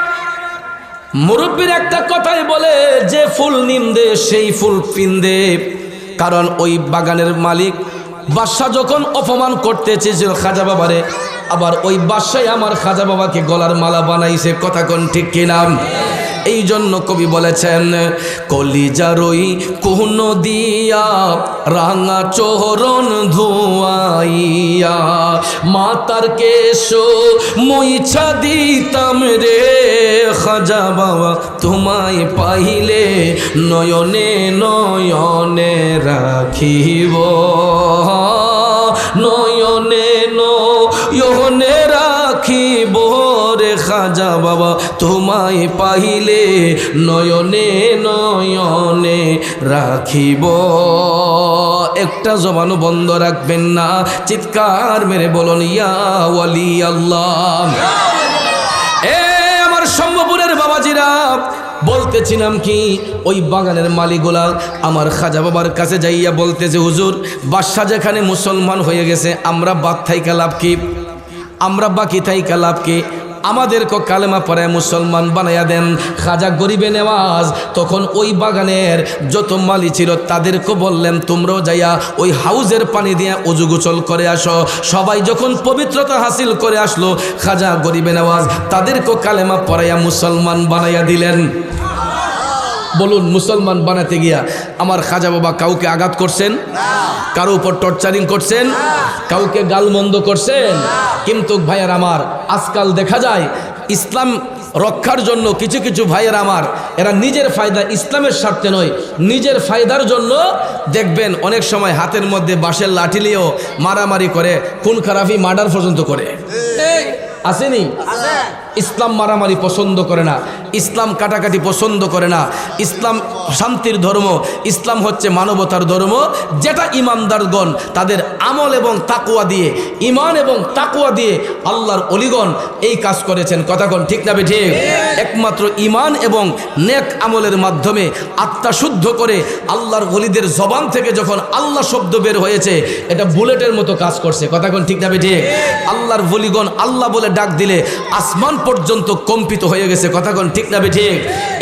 মুরব্বীর একটা কথাই বলে যে ফুল নিন্দে সেই ফুল পিন্দে। কারণ ওই বাগানের মালিক বাদশা যখন অপমান করতে চেয়েছিল খাজা বাবারে, আবার ওই বাদশাই আমার খাজা বাবাকে গলার মালা বানাইছে। কথা কোন ঠিক কিনা? এই জন্য কবি বলেছেন কলিজারই কোন দিয়া রাঙা চরণ ধোয়াইয়া মাতার কেশ মইছা দিতাম রে খাজা বাবা তোমায় পাইলে নয়নে নয়নে রাখিব, নয়নে নয়নে রাখিব রে খাজা বাবা তোমায় পাইলে নয়নে নয়নে রাখিব। একটা জবানও বন্ধ রাখবেন না, চিৎকার মেরে বলুন ইয়া ওয়ালি আল্লাহ। এ আমার শম্ভুপুরের বাবাজিরা, বলতেছিলাম কি ওই বাগানের মালিকগুলা আমার খাজা বাবার কাছে যাইয়া বলতেছে হুজুর বাদশা যেখানে মুসলমান হয়ে গেছে আমরা বাদ থাইকা লাভ কি, আমরা বাকি থাইকা লাভ কি? আমাদেরকে কালেমা পড়ায় মুসলমান বানাইয়া দেন। খাজা গরিবে নেওয়াজ তখন ওই বাগানের যত মালি ছিল তাদেরকে বললেন তোমরাও যাইয়া ওই হাউজের পানি দিয়ে উজু গোসল করে আসো। সবাই যখন পবিত্রতা হাসিল করে আসলো খাজা গরিবে নেওয়াজ তাদেরকে কালেমা পড়াইয়া মুসলমান বানাইয়া দিলেন। বলুন মুসলমান বানাতে গিয়া আমার খাজা বাবা কাউকে আঘাত করছেন? কারো উপর টর্চারিং করছেন? কাউকে গালমন্দ করছেন? কিন্তু ভাইয়ার আমার আজকাল দেখা যায় ইসলাম রক্ষার জন্য কিছু কিছু ভাইয়ের আমার এরা নিজের ফায়দা, ইসলামের স্বার্থে নয়, নিজের ফায়দার জন্য দেখবেন অনেক সময় হাতের মধ্যে বাঁশের লাঠি নিয়েও মারামারি করে, খুন খারাপি, মার্ডার পর্যন্ত করে। আসেনি? ইসলাম মারামারি পছন্দ করে না, ইসলাম কাটাকাটি পছন্দ করে না, ইসলাম শান্তির ধর্ম, ইসলাম হচ্ছে মানবতার ধর্ম। যেটা ইমানদারগণ তাদের আমল এবং তাকওয়া দিয়ে, ইমান এবং তাকওয়া দিয়ে আল্লাহর ওলিগণ এই কাজ করেছেন। কথাগণ ঠিক না বেঠিক? একমাত্র ইমান এবং নেক আমলের মাধ্যমে আত্মা শুদ্ধ করে আল্লাহর ওলিদের জবান থেকে যখন আল্লাহ শব্দ বের হয়েছে, এটা বুলেটের মতো কাজ করছে। কথাগণ ঠিক না বেঠিক? আল্লাহর ওলিগণ আল্লাহ বলে ডাক দিলে আসমান পর্যন্ত কম্পিত হয়ে গেছে। কথাগণ ঠিক না বেঠিক?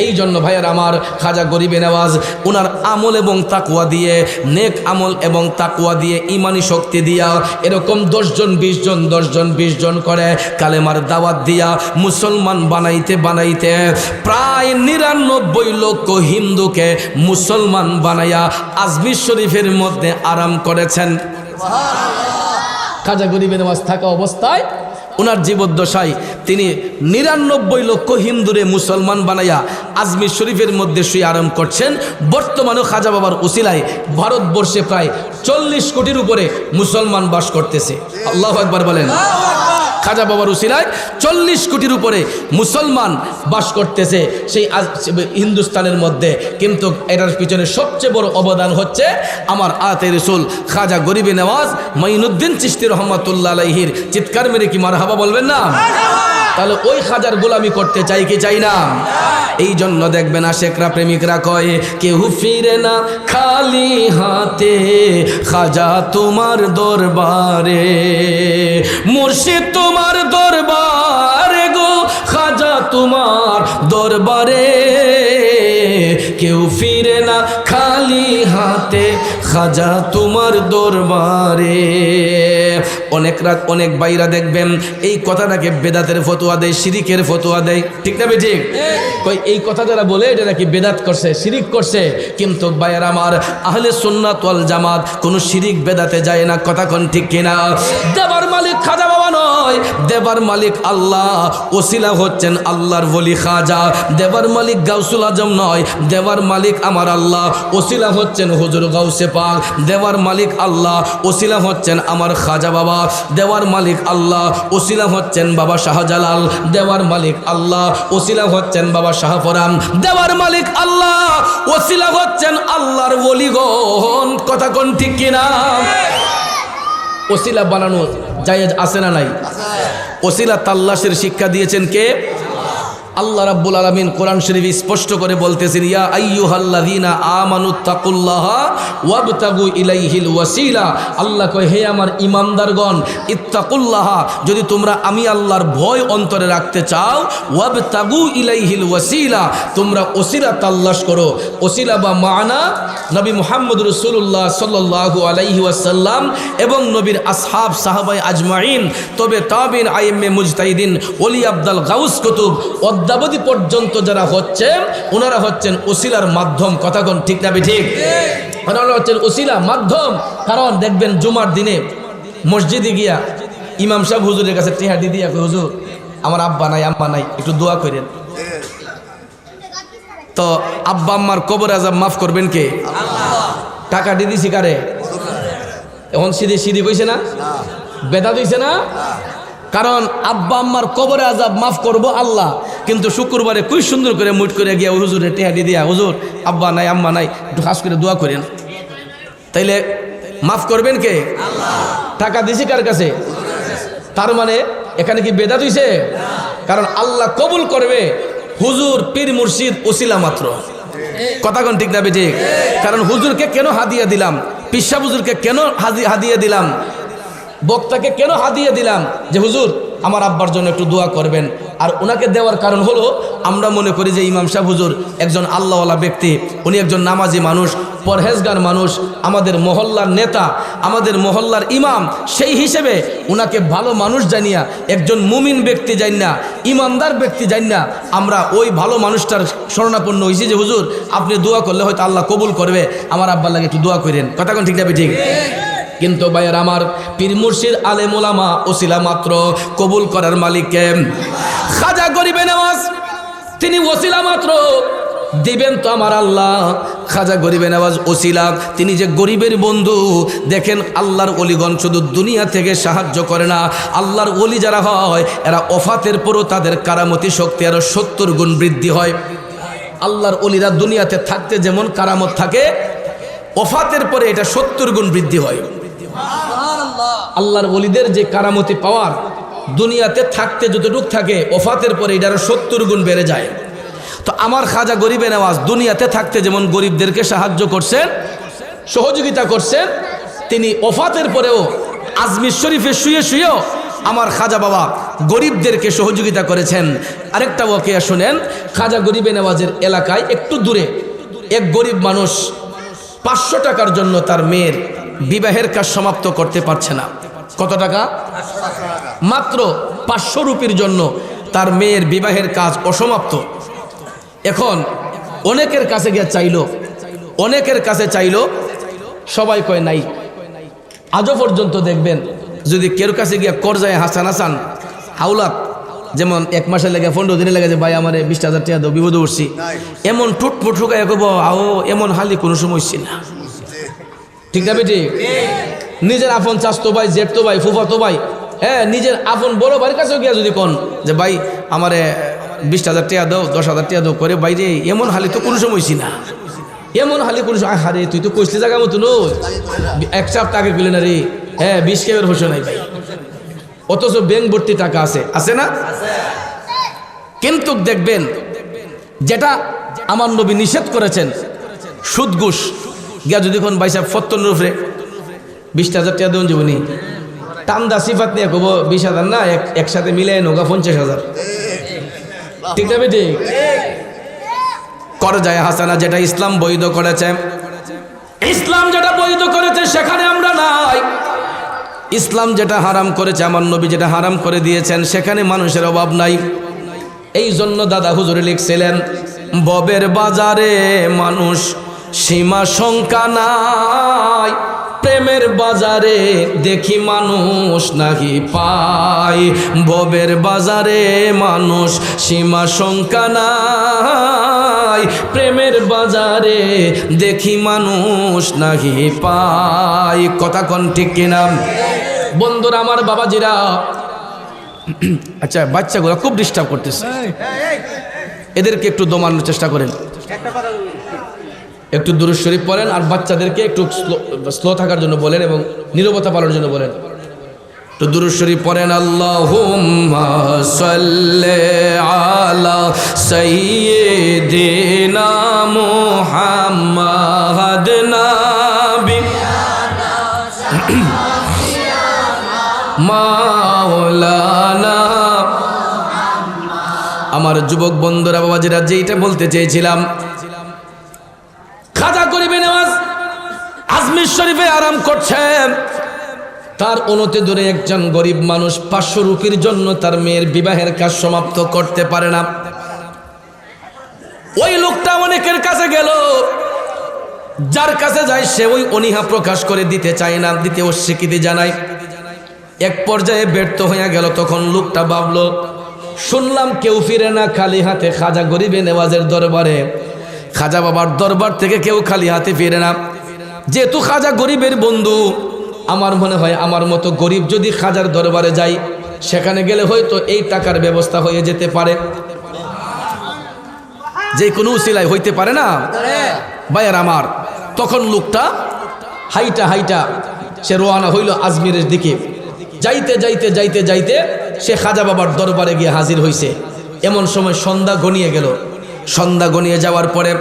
এই জন্য ভাইয়ার আমার খাজা গরিবে নওয়াজ ওনার আমল এবং তাকওয়া দিয়ে, নেক আমল এবং তাকওয়া দিয়ে, ইমানি শক্তি দিয়া এরকম 10 জন 20 জন 10 জন 20 জন করে কালেমার দাওয়াত দিয়া মুসলমান বানাইতে বানাইতে প্রায় 99 লক্ষ হিন্দুকে মুসলমান বানাইয়া আজমির শরীফের মধ্যে আরাম করেছেন। খাজা গরিবে নওয়াজ থাকা অবস্থায় ওনার জীবদ্দশায় তিনি 99 লক্ষ হিন্দুরে মুসলমান বানাইয়া আজমির শরীফের মধ্যে শুয়ে আরাম করছেন। বর্তমানেও খাজা বাবার উসিলায় ভারতবর্ষে প্রায় 40 কোটির উপরে মুসলমান বাস করতেছে। আল্লাহু আকবার বলেন। খাজা বাবার উসিলায় 40 কোটির উপরে মুসলমান বাস করতেছে সেই হিন্দুস্তানের মধ্যে। কিন্তু এটার পিছনে সবচেয়ে বড় অবদান হচ্ছে আমার আতে রসুল খাজা গরিবে নওয়াজ মাইনুদ্দিন চিশতি রহমাতুল্লাহ আলাইহির। চিৎকার মেরে কি মারহাবা বলবেন না? তাহলে ওই খাজার গোলামি করতে চাই কি চাই না? এই জন্য দেখবেন আশেকরা, প্রেমিকরা কয় কেউ ফিরে না খালি হাতে, খাজা তোমার দরবারে, মুর্শিদ তোমার দরবারে গো, খাজা তোমার দরবারে, কেউ ফিরে না খালি হাতে, খাজা তোমার দরবারে। অনেক বাইরা দেখবেন এই কথাটাকে বেদাতের ফতোয়া দেয়, শিরিকের ফতোয়া দেয়। ঠিক না বেঠিক? কই এই কথা যারা বলে এটা নাকি বেদাত করছে, শিরিক করছে। কিন্তু বাইরা আমার আহলে সুন্নাত ওয়াল জামাত কোনো শিরিক বেদাতে যায় না। কথা কোন ঠিক কিনা? দেবার মালিক খাজা বাবা নয়, দেবার মালিক আল্লাহ। ওসিলা হচ্ছেন আল্লাহর ওলি খাজা। দেবার মালিক গাউসুল আজম নয়, দেবার মালিক আমার আল্লাহ। ওসিলা হচ্ছেন হুজুর গাউসে পাক। দেওয়ার মালিক আল্লাহ, ওসিলা হচ্ছেন আমার খাজা বাবা। দেওয়ার মালিক আল্লাহ, ওসিলা হচ্ছেন বাবা শাহজালাল। দেওয়ার মালিক আল্লাহ, ওসিলা হচ্ছেন বাবা শাহফরান। দেওয়ার মালিক আল্লাহ, ওসিলা হচ্ছেন আল্লাহর ওলিগণ। কথা কোন ঠিক কিনা? ওসিলা বানানো জায়েজ আছে না নাই? ওসিলা তাল্লাশের শিক্ষা দিয়েছেন কে? আল্লাহ রাব্বুল আলামিন কোরআন শরীফে স্পষ্ট করে বলতেছেন, ইয়া আইয়ুহাল্লাযীনা আমানুত্তাকুল্লাহা ওয়াবতাগু ইলাইহিল ওয়াসিলা। আল্লাহ কয়, হে আমার ঈমানদারগণ, ইত্তাকুল্লাহা, যদি তোমরা আমি আল্লাহর ভয় অন্তরে রাখতে চাও, ওয়াবতাগু ইলাইহিল ওয়াসিলা, তোমরা ওসিলা তালাশ করো। ওসিলা বা মানা নবী মুহাম্মদ রাসূলুল্লাহ সাল্লাল্লাহু আলাইহি ওয়াসাল্লাম এবং নবীর আসহাব সাহাবায়ে আজমাইন, তবে তাবিন, আইম্মে মুজতাহিদিন, ওলি আব্দাল গাউস কুতুব অদ্যাবধি পর্যন্ত যারা হচ্ছেন ওনারা হচ্ছেন ওসিলার মাধ্যম। কথাগণ ঠিক না ঠিক? ওনারা হচ্ছেন ওসিলা মাধ্যম। কারণ দেখবেন জুমার দিনে মসজিদে গিয়া ইমাম সাহেব হুজুরের কাছে টেহাদি দিয়া, হুজুর আমার আব্বা নাই আম্মা নাই, একটু দোয়া করেন। তো আব্বা আম্মার কবর আযাব মাফ করবেন কে? টাকা দিয়ে দিছি কারে? এখন সিধে সিধি কইছে না, বেদাত হইছে না? কারণ আব্বা আম্মার কবরে আযাব মাফ করবো আল্লাহ, কিন্তু শুক্রবারে কুই সুন্দর করে মুট করে গিয়া হুজুরের টেহাদি দিয়া, হুজুর আব্বা নাই আম্মা নাই, একটু খাস করে দোয়া করেন, তাইলে মাফ করবেন কে? টাকা দিছি কার কাছে? তার মানে এখানে কি বেদাত হইছে? কারণ আল্লাহ কবুল করবে হুজুর, পীর, মুর্শিদ, ওসিলা মাত্র। কথা কোন ঠিক না বেঠিক? কারণ হুজুরকে কেন হাদিয়া দিলাম, পিসা হুজুরকে কেন হাদিয়া দিলাম, বক্তাকে কেন হাদিয়া দিলাম? যে হুজুর আমার আব্বার জন্য একটু দোয়া করবেন। আর ওনাকে দেওয়ার কারণ হলো আমরা মনে করি যে ইমাম সাহেব হুজুর একজন আল্লাহওয়ালা ব্যক্তি, উনি একজন নামাজি মানুষ, পরহেজগার মানুষ, আমাদের মহল্লার নেতা, আমাদের মহল্লার ইমাম। সেই হিসেবে ওনাকে ভালো মানুষ জানিয়া, একজন মুমিন ব্যক্তি জানি না, ইমানদার ব্যক্তি জানি না, আমরা ওই ভালো মানুষটার শরণাপন্ন হয়েছি যে হুজুর আপনি দোয়া করলে হয়তো আল্লাহ কবুল করবে, আমার আব্বার লাগে একটু দোয়া করেন। কথা কোন ঠিক না ঠিক? কিন্তু ভাইয়ের আমার, পীর মুর্শিদ আলেম ওলামা ওসিলা মাত্র, কবুল করার মালিক কে? খাজা গরিবে নওয়াজ তিনি ওসিলা মাত্র, দিবেন তো আমার আল্লাহ। খাজা গরিবে নওয়াজ ওসিলা, তিনি যে গরিবের বন্ধু। দেখেন আল্লাহর ওলিগণ শুধু দুনিয়া থেকে সাহায্য করে না, আল্লাহর ওলি যারা হয় এরা ওফাতের পরও তাদের কারামতি শক্তি আরো 70 গুণ বৃদ্ধি হয়। আল্লাহর ওলিরা দুনিয়াতে থাকতে যেমন কারামত থাকে, ওফাতের পরে এটা 70 গুণ বৃদ্ধি হয়। আল্লাহর ওলিদের যে কারামতি পাওয়ার দুনিয়াতে থাকতে যতটুক থাকে, ওফাতের পরে এটা আরো 70 গুণ বেড়ে যায়। তো আমার খাজা গরিবে নওয়াজ দুনিয়াতে থাকতে যেমন গরিবদেরকে সাহায্য করছেন, সহযোগিতা করছেন, তিনি ওফাতের পরেও আজমির শরীফে শুয়ে শুয়েও আমার খাজা বাবা গরিবদেরকে সহযোগিতা করেছেন। আরেকটা ওয়াকিয়া শুনেন, খাজা গরিবে নওয়াজের এলাকায় একটু দূরে এক গরিব মানুষ 500 টাকার জন্য তার মেয়ের বিবাহের কাজ সমাপ্ত করতে পারছে না। কত টাকা? মাত্র 500 রুপির জন্য তার মেয়ের বিবাহের কাজ অসমাপ্ত। এখন অনেকের কাছে গিয়ে চাইলো, অনেকের কাছে চাইলো, সবাই কয় নাই। আজও পর্যন্ত দেখবেন যদি কেউ কাছে গিয়ে করজায় হাসান হাসান হাওলাত, যেমন 1 মাসে লেগে 15 দিনে লেগে যে ভাই আমার 20,000 টাকা দাও, বিপদে উঠছি, এমন টুটফুট ঠুকাই কব আও এমন হালি কোনো সময় হচ্ছে না। ঠিক না বেটি? নিজের আপন চাচতো ভাই, জেঠতো ভাই, ফুফাতো ভাই, হ্যাঁ নিজের আপন বড় ভাইয়ের কাছেও গিয়া যদি কোন যে ভাই আমারে 20,000 টাকা দাও, 10,000 টাকা দাও করে বাইরে, এমন হালি তো কোনো সময় হচ্ছে না। এমন হালি কোনো সময়, হারে তুই তো কইসলি জায়গা মতো নই, 1 সপ্তাহ আগে পেলে না রে, হ্যাঁ 20 কেবের হোসে নাই ভাই, অথচ ব্যাংক ভর্তি টাকা আছে, আছে না? কিন্তু দেখবেন যেটা আমার নবী নিষেধ করেছেন, সুদ ঘুষ গিয়া যদি কোন ভাই সাহেব 70 উপরে 20,000 টাকা দেন যাবনি, টান্দা সিফাত নিয়ে কব 20,000 না, একসাথে মিলে নোগা 50,000। ঠিক না বেটি? করজায় হাসানা যেটা ইসলাম বৈধ করেছে, ইসলাম যেটা বৈধ করেছে সেখানে আমরা নাই। ইসলাম যেটা হারাম করেছে, আমার নবী যেটা হারাম করে দিয়েছেন, সেখানে মানুষের অভাব নাই। এই জন্য দাদা হুজুরে লিখছিলেন, ববের বাজারে মানুষ সীমা সংখ্যা নাই, প্রেমের বাজারে দেখি মানুষ নাহি পাই। ববের বাজারে মানুষ সীমা সংখ্যা নাই, প্রেমের বাজারে দেখি মানুষ নাহি পাই। কথা কোন ঠিক কিনা? বন্ধুরা আমার, বাবাজিরা, আচ্ছা বাচ্চাগুলো খুব ডিস্টার্ব করতেছে, এদেরকে একটু দমানোর চেষ্টা করেন, একটু দুরূদ শরীফ পড়েন, আর বাচ্চাদেরকে একটু স্লো থাকার জন্য বলেন এবং নীরবতা পালনের জন্য বলেন। তো দুরূদ শরীফ পড়েন, আল্লাহুম্মা সাল্লি আলা সাইয়্যিদিনা মুহাম্মাদ নাবি মাওলানা। আমার যুবক বন্ধুরা, বাবাজিরা, যেটা বলতে চেয়েছিলাম, খাজা গরিবে নওয়াজ আজমির শরীফে আরাম করছেন, তার অনতি দূরে একজন গরিব মানুষ 500 রুপির জন্য তার মেয়ের বিবাহের কাজ সমাপ্ত করতে পারে না। ওই লোকটা অনেকের কাছে গেল, যার কাছে যায় সে ওই অনীহা প্রকাশ করে দিতে চায় না, দিতে অস্বীকৃতি জানায়। এক পর্যায়ে ব্যর্থ হয়ে গেল। তখন লোকটা ভাবলো, শুনলাম কেউ ফিরে না খালি হাতে খাজা গরিবে নওয়াজের দরবারে, খাজা বাবার দরবার থেকে কেউ খালি হাতে ফিরে না। যেহেতু খাজা গরিবের বন্ধু, আমার মনে হয় আমার মতো গরিব যদি খাজার দরবারে যাই, সেখানে গেলে হয়তো এই টাকার ব্যবস্থা হয়ে যেতে পারে, যে কোনো উসিলায় হইতে পারে না ভাইয়ার আমার। তখন লোকটা হাইটা হাইটা সে রওনা হইল আজমিরের দিকে। যাইতে যাইতে যাইতে যাইতে সে খাজা বাবার দরবারে গিয়ে হাজির হইছে। এমন সময় সন্ধ্যা গনিয়ে গেল। সন্ধ্যা গনিয়ে যাওয়ার পরে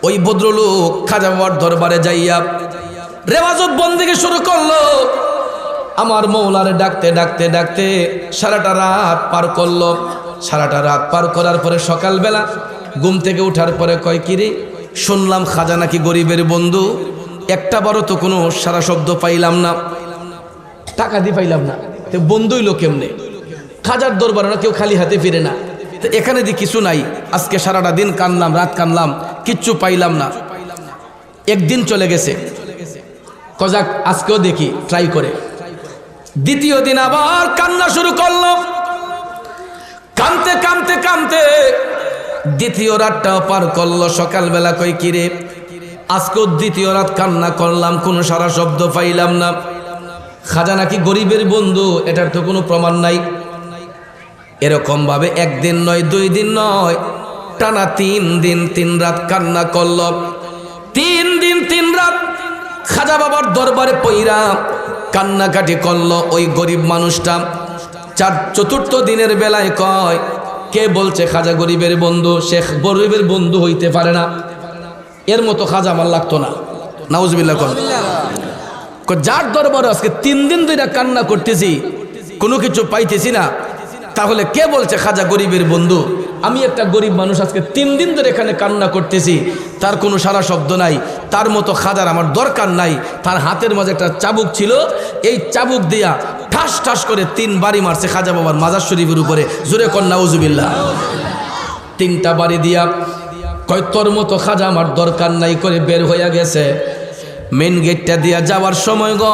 ওই ভদ্রলোক খাজা বাবার দরবারে যাইয়া রেওয়াজত বন্দেগী শুরু করলো। আমার মৌলারে ডাকতে ডাকতে ডাকতে সারাটা রাত পার করলো। সারাটা রাত পার করার পরে সকালবেলা ঘুম থেকে উঠার পরে কয়, কিরে শুনলাম খাজা নাকি গরিবের বন্ধু, একটা বারও তো কোনো সারা শব্দ পাইলাম না, টাকা দিয়ে পাইলাম না, তো বন্ধুই লোক কেমনে? খাজার দরবারে না কেউ খালি হাতে ফিরে না, তো এখানে দিয়ে কিছু নাই। আজকে সারাটা দিন কানলাম, রাত কানলাম, কিচ্ছু পাইলাম না। একদিন চলে গেছে, কজাক আজকেও দেখি ট্রাই করে। দ্বিতীয় দিন আবার কান্না শুরু করলো। কানতে কানতে কানতে দ্বিতীয় রাতটাও পার করলো। সকালবেলা কই কিরে আজকেও দ্বিতীয় রাত কান্না করলাম, কোনো সারা শব্দ পাইলাম না। খাজা নাকি গরিবের বন্ধু, এটার তো কোনো প্রমাণ নাই। এরকম ভাবে একদিন নয়, 2 দিন নয়, টানা 3 দিন 3 রাত কান্না করল। 3 দিন 3 রাত খাজা বাবার দরবারে পইরা কান্নাকাটি করলো ওই গরিব মানুষটা। চতুর্থ দিনের বেলায় কয়, কে বলছে খাজা গরিবের বন্ধু? শেখ গরিবের বন্ধু হইতে পারে না, এর মতো খাজা আমার লাগতো না। নাউজুবিল্লাহ। যার দরবারে আজকে 3 দিন ধরে কান্না করতেছি, কোনো কিছু পাইতেছি না, তাহলে কে বলছে খাজা গরিবের বন্ধু? আমি একটা গরিব মানুষ, আজকে 3 দিন ধরে এখানে কান্না করতেছি, তার কোনো সারা শব্দ নাই, তার মতো খাজার আমার দরকার নাই। তার হাতের মাঝে একটা চাবুক ছিল, এই চাবুক দিয়া ঠাস ঠাস করে 3 বাড়ি মারছে খাজা বাবার মাজার শরীফের উপরে। জোরে কর নাউজুবিল্লাহ। 3টা বাড়ি দিয়া কয়, তোর মতো খাজা আমার দরকার নাই করে বের হইয়া গেছে। মেন গেটটা দিয়া যাওয়ার সময় গো,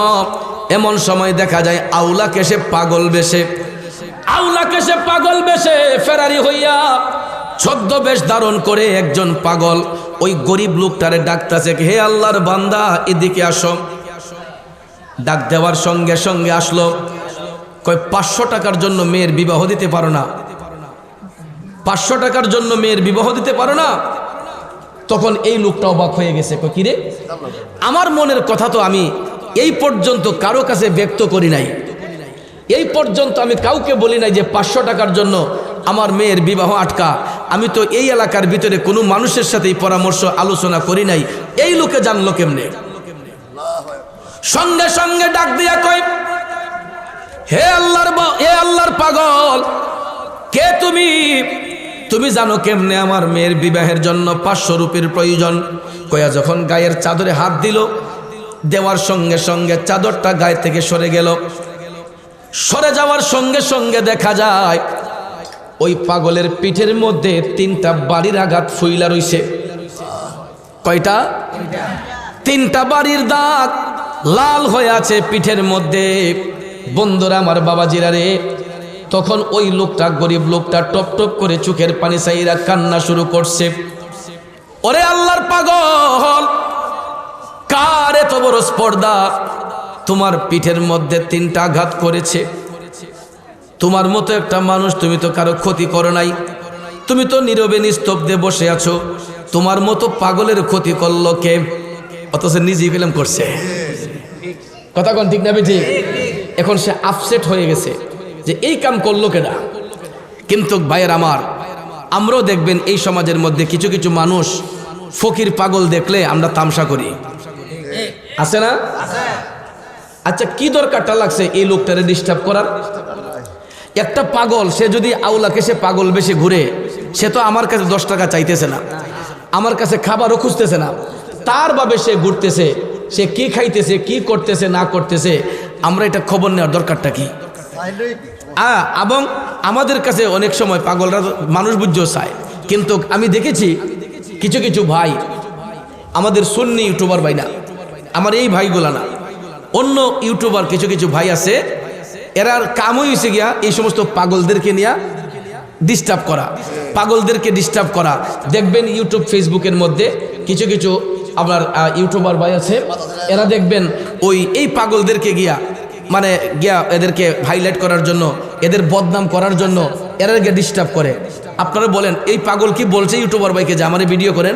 এমন সময় দেখা যায় আউলা কেসে পাগল বেশে, আউলা কেসে পাগল বেশে ফেরারি হইয়া ছদ্মবেশ ধারণ করে একজন পাগল ওই গরিব লোকটারে ডাকতেছে, হে আল্লাহর বান্দা এদিকে আসো। ডাক দেওয়ার সঙ্গে সঙ্গে আসলো। কয় 500 টাকার জন্য মেয়ের বিবাহ দিতে পারো না? 500 টাকার জন্য মেয়ের বিবাহ দিতে পারো না? তখন এই লোকটা অবাক হয়ে গেছে। কয় কি রে, আমার মনের কথা তো আমি এই পর্যন্ত কারো কাছে ব্যক্ত করি নাই, এই পর্যন্ত আমি কাউকে বলি নাই যে 500 টাকার জন্য আমার মেয়ের বিবাহ আটকা। আমি তো এই এলাকার ভিতরে কোনো মানুষের সাথে পরামর্শ আলোচনা করি নাই, এই লোকে জানলো কেমনে? সঙ্গে সঙ্গে ডাক দিয়া কয়, হে আল্লাহর পাগল, কে তুমি? তুমি জানো কেমনে আমার মেয়ের বিবাহের জন্য 500 রুপির প্রয়োজন? কয়া যখন গায়ের চাদরে হাত দিল, দেওয়ার সঙ্গে সঙ্গে চাদরটা গায়ে থেকে সরে গেল। সরে যাওয়ার সঙ্গে সঙ্গে দেখা যায় ওই পাগলের পিঠের মধ্যে 3টা বাড়ির আঘাত ফুইলা রইছে। কয়টা? 3টা বাড়ির দাগ লাল হয়ে আছে পিঠের মধ্যে। বন্ধুরা আমার, বাবাজিরা রে, তখন ওই লোকটা, গরিব লোকটা টপ টপ করে চোখের পানি চাইরা কান্না শুরু করছে। ওরে আল্লাহর পাগল, কার এত বড় স্পর্ধা? তোমার পিঠের মধ্যে 3টা আঘাত করেছে। তোমার মতো একটা মানুষ, তুমি তো কারো ক্ষতি করো নাই, তুমি তো নীরবে নিস্তব্ধে বসে আছো। তোমার মতো পাগলের ক্ষতি করলো কে? অথচ নিজেই ফিল্ম করছে। কথা কোন ঠিক না ঠিক? এখন সে আপসেট হয়ে গেছে যে এই কাম করলো কেডা। কিন্তু ভাইয়ের আমার, আমরাও দেখবেন এই সমাজের মধ্যে কিছু কিছু মানুষ ফকির পাগল দেখলে আমরা তামসা করি, আছে না? আচ্ছা, কি দরকারটা লাগছে এই লোকটারে ডিস্টার্ব করার? একটা পাগল, সে যদি আউলাকে সে পাগল বেশি ঘুরে, সে তো আমার কাছে 10 টাকা চাইতেছে না, আমার কাছে খাবারও খুঁজতেছে না, তার ভাবে সে ঘুরতেছে, সে কি খাইতেছে, কি করতেছে না করতেছে, আমরা এটা খবর নেওয়ার দরকারটা কি? এবং আমাদের কাছে অনেক সময় পাগলরা মানুষ বুঝতেও চায়। কিন্তু আমি দেখেছি কিছু কিছু ভাই, আমাদের সুন্নি ইউটিউবার ভাই না, আমার এই ভাইগুলা না, অন্য ইউটিউবার কিছু কিছু ভাই আছে, এরা কামই হয়েছে গিয়া এই সমস্ত পাগলদেরকে নিয়ে ডিস্টার্ব করা, পাগলদেরকে ডিস্টার্ব করা। দেখবেন ইউটিউব ফেসবুকের মধ্যে কিছু কিছু আপনার ইউটিউবার ভাই আছে, এরা দেখবেন এই পাগলদেরকে গিয়া এদেরকে হাইলাইট করার জন্য, এদের বদনাম করার জন্য এরা গিয়ে ডিস্টার্ব করে। আপনারা বলেন, এই পাগল কি বলছে ইউটিউবার ভাইকে যে আমারে ভিডিও করেন,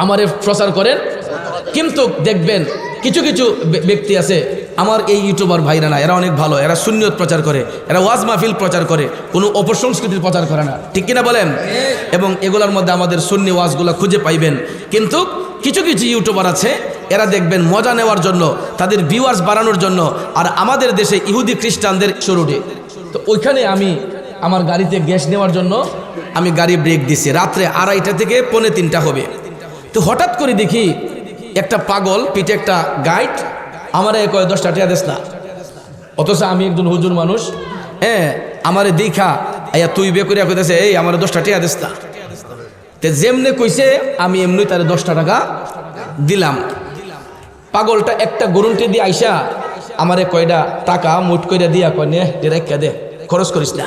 আমারে প্রচার করেন? কিন্তু দেখবেন কিছু কিছু ব্যক্তি আছে, আমার এই ইউটিউবার ভাইরা না, এরা অনেক ভালো, এরা সুন্নিয়ত প্রচার করে, এরা ওয়াজ মাহফিল প্রচার করে, কোনো অপসংস্কৃতির প্রচার করে না, ঠিক কিনা বলেন? এবং এগুলোর মধ্যে আমাদের সুন্নি ওয়াজগুলো খুঁজে পাইবেন। কিন্তু কিছু কিছু ইউটিউবার আছে, এরা দেখবেন মজা নেওয়ার জন্য, তাদের ভিউয়ার্স বাড়ানোর জন্য, আর আমাদের দেশে ইহুদি খ্রিস্টানদের শুরুটে। তো ওইখানে আমি আমার গাড়িতে গ্যাস নেওয়ার জন্য আমি গাড়ি ব্রেক দিছি, রাত্রে 2:30 থেকে 2:45 হবে। তো হঠাৎ করে দেখি একটা পাগল পিঠে একটা গাইড আমারে কয় 10 টাকা দিস না, অথচ আমি একজন হুজুর মানুষ, আমারে দেখা তুই বে করিয়া কইতেছে, এই আমার 10 টাকা দিস না। তে যেমনে কইছে আমি এমনি তার 10 টাকা দিলাম। পাগলটা একটা গরুনটি দিয়ে আইসা আমারে কয়টা টাকা মুঠ কইরা দিয়া কয়, নে রেখা দে, খরচ করিস না।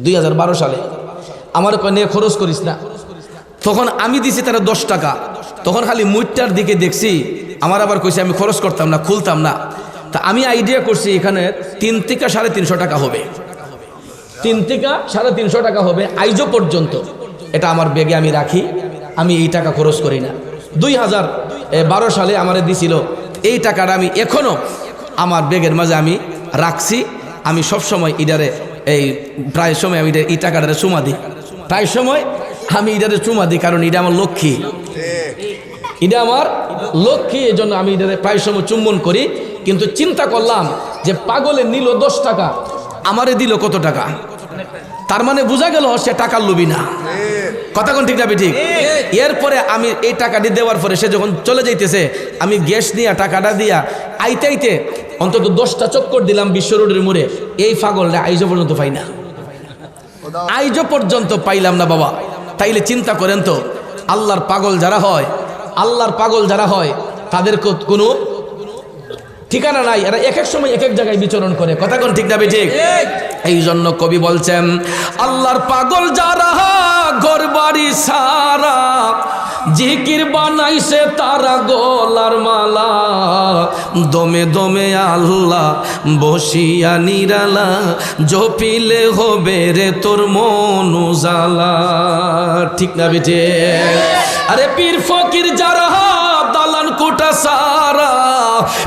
2012 সালে আমার নিয়ে খরচ করিস না। তখন আমি দিছি তারা 10 টাকা। তখন খালি মুইটার দিকে দেখছি, আমার আবার কইছে আমি খরচ করতাম না, খুলতাম না। তা আমি আইডিয়া করছি এখানে 3 থেকে 350 টাকা হবে, 3 থেকে 350 টাকা হবে আইজো পর্যন্ত। এটা আমার ব্যাগে আমি রাখি, আমি এই টাকা খরচ করি না। 2012 সালে আমারে দিছিল এই টাকাটা, আমি এখনো আমার ব্যাগের মাঝে আমি রাখছি। আমি সব সময় ইডারে এই প্রায় সময় আমি এই টাকাটারে চুমা দিই, প্রায় সময় আমি ইডারে চুমা দিই, কারণ এটা আমার লক্ষ্মী, এটা আমার লক্ষ্মী, এই জন্য আমি এটারে প্রায় সময় চুম্বন করি। কিন্তু চিন্তা করলাম যে পাগলে নিল 10 টাকা, আমারে দিল কত টাকা, তার মানে বোঝা গেল সে টাকার লোভী না। কথা কোন ঠিক না ঠিক? এরপরে আমি এই টাকাটি দেওয়ার পরে সে যখন চলে যাইতেছে, আমি গ্যাস নিয়ে টাকাটা দিয়া আইতে আইতে অন্তত 10টা চক্কর দিলাম বিশ্ব রোডের মোড়ে। এই পাগলটা আইজো পর্যন্ত পাই না, আইজো পর্যন্ত পাইলাম না বাবা। তাইলে চিন্তা করেন তো, আল্লাহর পাগল যারা হয়, আল্লাহর পাগল যারা হয় তাদের কোনো ঠিকানা নাই, এরা এক এক সময় এক এক জায়গায় বিচরণ করে। কথা কোন ঠিক না ঠিক? এই জন্য কবি বলছেন, আল্লাহর পাগল যারা ঘর বাড়ি সারা, জিকির বানাইছে তারা গলার মালা, দমে দমে আল্লাহ বসিয়া নিরালা, জপিলে হবে রে তোর মন উজালা। ঠিক না বেটে? আরে পীর ফকির যারা দালান কোটা সারা,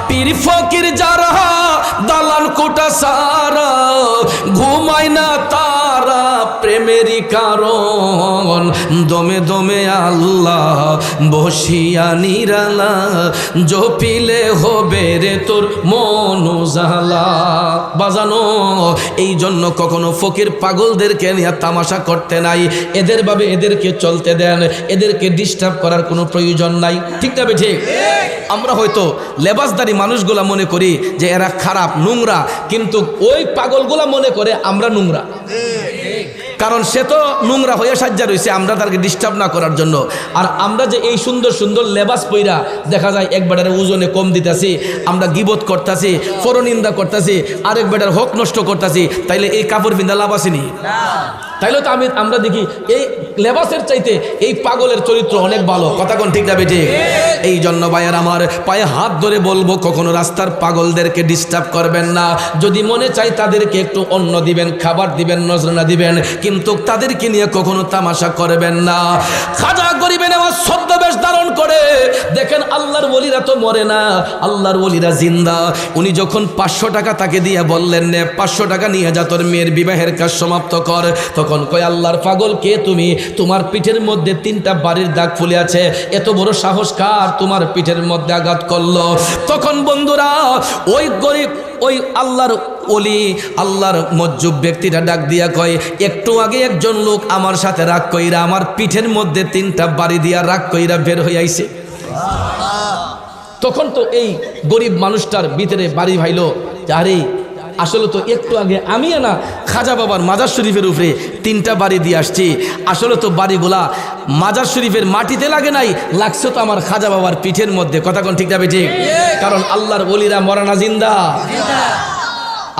পীর ফকির যারা দালান কোটা সারা, ঘুমায় না তারা প্রেমেরই কারণ, দমে দমে আল্লাহ বসিয়া নিরালা, জপিলে হবে রে তোর মন উজালা। বাজানো, এই জন্য কখনো ফকির পাগলদেরকে নিয়ে তামাশা করতে নাই, এদের ভাবে এদেরকে চলতে দেন, এদেরকে ডিস্টার্ব করার কোনো প্রয়োজন নাই। ঠিক না ঠিক? আমরা হয়তো লেবাসদারি মানুষগুলা মনে করি যে এরা খারাপ নোংরা, কিন্তু ওই পাগলগুলা মনে করে আমরা নোংরা, কারণ সে তো নোংরা হয়ে সাজ্জা রয়েছে আমরা তাকে ডিস্টার্ব না করার জন্য। আর আমরা যে এই সুন্দর সুন্দর লেবাস পইরা দেখা যায় এক বেটার ওজনে কম দিতেছি, আমরা গিবত করতেছি, পরনিন্দা করতেছি, আরেক বেটার হক নষ্ট করতেছি, তাইলে এই কাপড় বিন্দা লাভ আসেনি? তাইলে তো আমরা দেখি এই লেবাসের চাইতে এই পাগলের চরিত্র অনেক ভালো। কথা কোন ঠিক না বেটে? এই জন্য ভাইয়ের আমার পায়ে হাত ধরে বলবো, কখনো রাস্তার পাগলদেরকে ডিস্টার্ব করবেন না। যদি মনে চাই তাদেরকে একটু অন্ন দিবেন, খাবার দিবেন, নজরানা দিবেন, কিন্তু তাদেরকে নিয়ে কখনো তামাশা করবেন না। খাজা গরিবে নেওয়াজ ছদ্মবেশ ধারণ করে, দেখেন আল্লাহর ওলিরা তো মরে না, আল্লাহর ওলিরা জিন্দা। উনি যখন 500 টাকা তাকে দিয়ে বললেন, নে 500 টাকা নিয়ে যা তোর মেয়ের বিবাহের কাজ সমাপ্ত কর, তখন কয় আল্লাহর পাগল কে তুমি? তোমার পিঠের মধ্যে 3টা বাড়ির দাগ ফুলে আছে, এত বড় সাহস কার তোমার পিঠের মধ্যে আঘাত করলো? তখন বন্ধুরা ওই গরিব ওই আল্লাহর ওলি, আল্লাহর মজ্জুব ব্যক্তিটা ডাক দিয়া কয়, একটু আগে একজন লোক আমার সাথে রাগ কইরা আমার পিঠের মধ্যে 3টা বাড়ি দিয়া রাগ কইরা বের হয়ে আইছে। তখন তো এই গরিব মানুষটার ভিতরে বাড়ি ভাইলো, আরে আসলে তো একটু আগে আমি না খাজা বাবার মাজার শরীফের উপরে 3টা বাড়ি দিয়ে আসছি, আসলে তো বাড়িগুলা মাজার শরীফের মাটিতে লাগে নাই, লাগছে তো আমার খাজা বাবার পিঠের মধ্যে। কথা কোন ঠিক না ঠিক? কারণ আল্লাহর ওলিরা মরানা জিন্দা।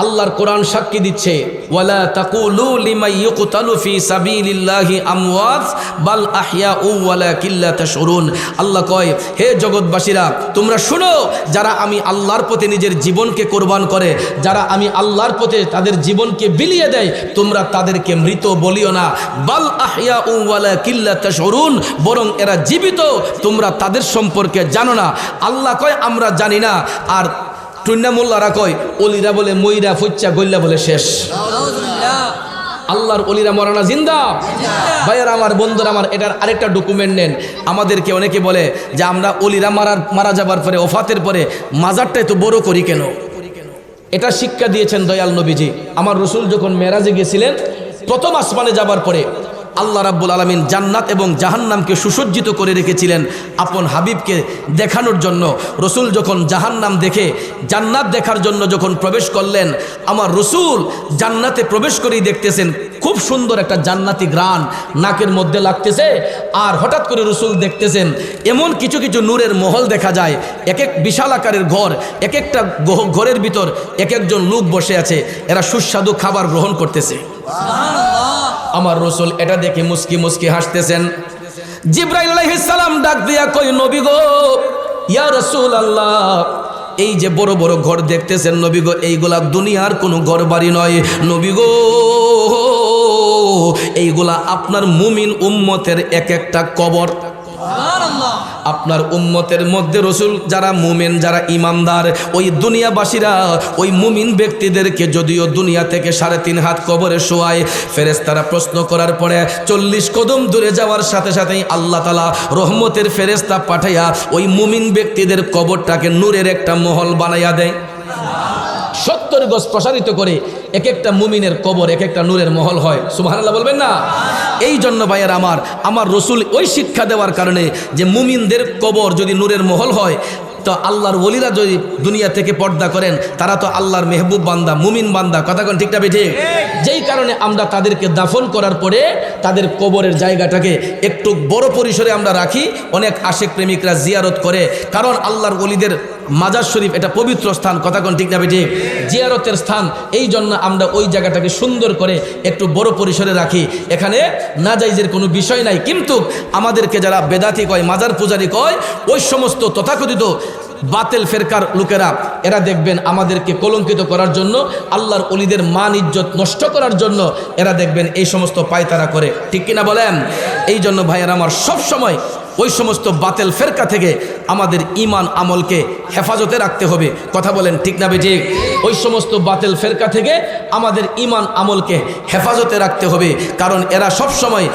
আল্লাহর কোরআন সাক্ষী দিচ্ছে, ওয়ালা তাকুলু লিমান ইউকতালু ফি সাবিলিল্লাহি আমওয়াত বাল আহইয়াউ ওয়ালাকিন লা তাশউরুন। আল্লাহ কয়, হে জগৎবাসীরা তোমরা শুনো, যারা আমি আল্লাহর পথে নিজের জীবনকে কোরবান করে, যারা আমি আল্লাহর পথে তাদের জীবনকে বিলিয়ে দেয়, তোমরা তাদেরকে মৃত বলিও না, বাল আহইয়াউ ওয়ালাকিন লা তাশউরুন, বরং এরা জীবিত, তোমরা তাদের সম্পর্কে জানো না। আল্লাহ কয় আমরা জানি না। আর টুন্না মোল্লারা কয়, অলিরা বলে মইরা ফুচ্চা গল্লা বলে শেষ। আল্লাহর অলিরা মরানা জিন্দা। ভাইয়ার আমার, বন্ধুরা আমার, এটার আরেকটা ডকুমেন্ট নেন। আমাদেরকে অনেকে বলে যে আমরা অলিরা মারা যাবার পরে, ওফাতের পরে মাজারটাই তো বড় করি কেন? এটা শিক্ষা দিয়েছেন দয়াল নবীজি। আমার রসুল যখন মেরাজে গেছিলেন, প্রথম আসমানে যাবার পরে আল্লাহ রাব্বুল আলামিন জান্নাত এবং জাহান্নামকে সুসজ্জিত করে রেখেছিলেন আপন হাবিবকে দেখানোর জন্য। রসুল যখন জাহান্নাম দেখে জান্নাত দেখার জন্য যখন প্রবেশ করলেন, আমার রসুল জান্নাতে প্রবেশ করেই দেখতেছেন খুব সুন্দর একটা জান্নাতি ঘ্রাণ নাকের মধ্যে লাগতেছে। আর হঠাৎ করে রসুল দেখতেছেন এমন কিছু কিছু নূরের মহল দেখা যায়, এক এক বিশাল আকারের ঘর, এক একটা ঘরের ভিতর এক একজন লোক বসে আছে, এরা সুস্বাদু খাবার গ্রহণ করতেছে। আমার রসুল এটা দেখে মুস্কি মুস্কি হাসতেছেন। জিবরাইল আলাইহিস সালাম ডাক দিয়া কই, নবী গো, ইয়া রাসূলুল্লাহ, এই যে বড় বড় ঘর দেখতেছেন নবী গো, এইগুলা দুনিয়ার কোনো ঘর বাড়ি নয় নবী গো, এইগুলা আপনার মুমিন উম্মতের এক একটা কবর। আপনার উম্মতের মধ্যে রসুল যারা মুমিন, যারা ইমানদার, ওই দুনিয়াবাসীরা ওই মুমিন ব্যক্তিদেরকে যদিও দুনিয়া থেকে 3.5 হাত কবরে শোয়ায়, ফেরেশতারা প্রশ্ন করার পরে 40 কদম দূরে যাওয়ার সাথে সাথেই আল্লাহ তাআলা রহমতের ফেরেশতা পাঠাইয়া ওই মুমিন ব্যক্তিদের কবরটাকে নূরের একটা মহল বানাইয়া দেয়। 70 গজ প্রসারিত করে এক একটা মুমিনের কবর এক একটা নূরের মহল হয়। সুবহানাল্লাহ বলবেন না? এই জন্য ভাইয়ের আমার রসুল ওই শিক্ষা দেওয়ার কারণে যে মুমিনদের কবর যদি নূরের মহল হয়, তো আল্লাহর ওলিরা যদি দুনিয়া থেকে পর্দা করেন, তারা তো আল্লাহর মেহবুব বান্দা, মুমিন বান্দা, কথা কোন ঠিক না বেঠিক? যেই কারণে আমরা তাদেরকে দাফন করার পরে তাদের কবরের জায়গাটাকে একটু বড় পরিসরে আমরা রাখি। অনেক আশিক প্রেমিকরা জিয়ারত করে, কারণ আল্লাহর ওলিদের মাজার শরীফ এটা পবিত্র স্থান, কথা কোন ঠিক না বেঠিক? জিয়ারতের স্থান, এই জন্য আমরা ওই জায়গাটাকে সুন্দর করে একটু বড় পরিসরে রাখি। এখানে নাজাইজের কোনো বিষয় নাই। কিন্তু আমাদেরকে যারা বেদাতি কয়, মাজার পূজারি কয়, ওই সমস্ত তথাকথিত বাতিল ফেরকার লোকেরা, এরা দেখবেন আমাদেরকে কলঙ্কিত করার জন্য, আল্লাহর ওলিদের মান ইজ্জত নষ্ট করার জন্য এরা দেখবেন এই সমস্ত পায়তারা করে, ঠিক কিনা বলেন? এই জন্য ভাইয়েরা আমার সব সময় ওই সমস্ত বাতিল ফেরকা থেকে আমাদের ঈমান আমলকে হেফাজতে রাখতে হবে, কথা বলেন ঠিক না বেঠিক? ওই সমস্ত বাতিল ফেরকা থেকে আমাদের ঈমান আমলকে হেফাজতে রাখতে হবে, কারণ এরা সব সময়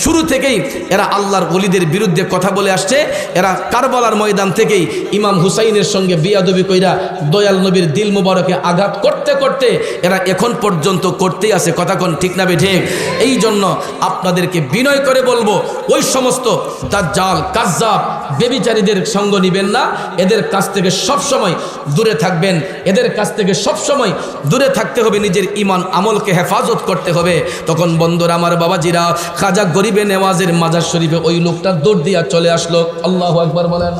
শুরু থেকেই এরা আল্লাহর ওলিদের বিরুদ্ধে কথা বলে আসছে। এরা কারবালার ময়দান থেকেই ইমাম হুসাইনের সঙ্গে বিয়াদবি কইরা দয়াল নবীর দিল মুবারকে আঘাত করতে করতে এরা এখন পর্যন্ত করতেই আছে, কথা কোন ঠিক না বেঠিক? এই জন্য আপনাদেরকে বিনয় করে বলবো, ওই সমস্ত দাজ্জাল কাজ্জাব বেবিচারীদের সঙ্গ নিবেন না। এদের কাছ থেকে সব সময় দূরে থাকবেন, এদের কাছ থেকে সব সময় দূরে থাকতে হবে, নিজের ঈমান আমলকে হেফাজত করতে হবে। তখন বন্ধুরা আমার, বাবাজিরা, খাজা গরিবে নেওয়াজের মাজার শরীফে ওই লোকটা দৌড় দিয়া চলে আসলো। আল্লাহু আকবার বলেন।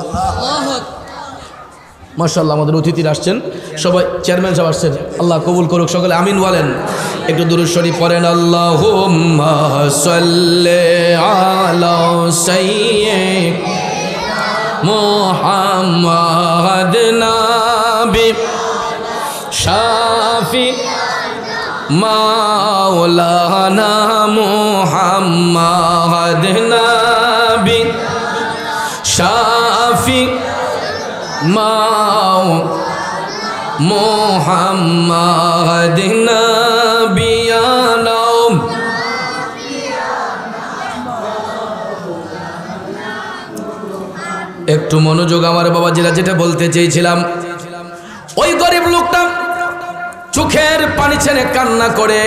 মাশাআল্লাহ, আমাদের অতিথিরা আসছেন, সবাই চেয়ারম্যান সাহেব আসছেন, আল্লাহ কবুল করুক, সকলে আমিন বলেন। একটু দুরূদ শরীফ পড়েন। আল্লাহুম্মা সাল্লি আলা সাইয়্যিদিনা মুহাম্মাদ নাবি শাফি মাওলানা মুহাম্মাদ নাবি শাফি মুহাম্মাদ নাবিয়ানা। একটু মনোযোগ আমার বাবাজিরা, যেটা বলতে চেয়েছিলাম, ওই গরিব লোকটা চোখের পানি ছেড়ে কান্না করে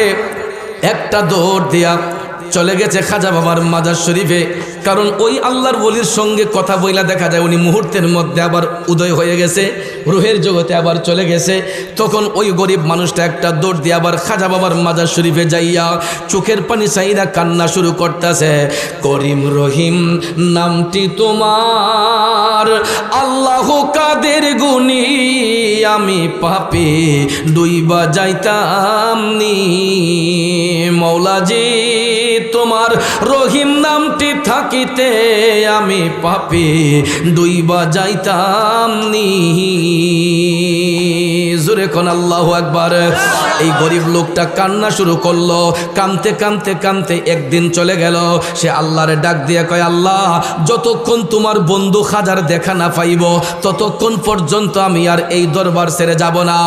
একটা দৌড় দিয়া চলে গেছে খাজা বাবার মাজার শরীফে। কারণ ওই আল্লাহর ওলির সঙ্গে কথা বইলা দেখা যায় উনি মুহূর্তের মধ্যে আবার উদয় হয়ে গেছে, রুহের জগতে আবার চলে গেছে। তখন ওই গরিব মানুষটা একটা দৌড় দিয়ে আবার খাজা বাবার মাজার শরীফে যাইয়া চোখের পানি চাইরা কান্না শুরু করতেছে। করিম রহিম নামটি তোমার, আল্লাহ কাদের গুণী, আমি পাপে ডুইবা যাইতাম নি। মৌলাজি তোমার রহিম নামটি থাকিতে আমি পাপে ডুইবা যাইতাম নি। জোরে কোন আল্লাহু আকবার। এই গরিব লোকটা কান্না শুরু করলো, কাঁদতে কাঁদতে কাঁদতে একদিন চলে গেল। সে আল্লাহরে ডাক দিয়ে কয়, আল্লাহ যতক্ষণ তোমার বন্ধু খাজার দেখা না পাইব ততক্ষণ পর্যন্ত আমি আর এই দরবার ছেড়ে যাব না।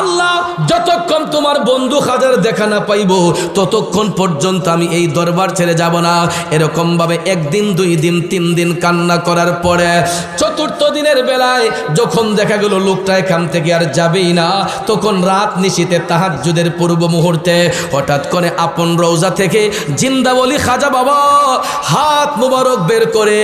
আল্লাহ যতক্ষণ তোমার বন্ধু খাজার দেখা না পাইব ততক্ষণ পর্যন্ত আমি এই দরবার ছেড়ে যাব না। এরকম ভাবে একদিন, 2 দিন, 3 দিন কান্না করার পরে 4র্থ দিনের বেলায় যখন দেখা গেল লোকটা এখান থেকে আর যাবেই না, তখন রাত নিশীতে তাহাজ্জুদের পূর্ব মুহূর্তে হঠাৎ করে আপন রওজা থেকে জিন্দা বলি খাজা বাবা হাত মুবারক বের করে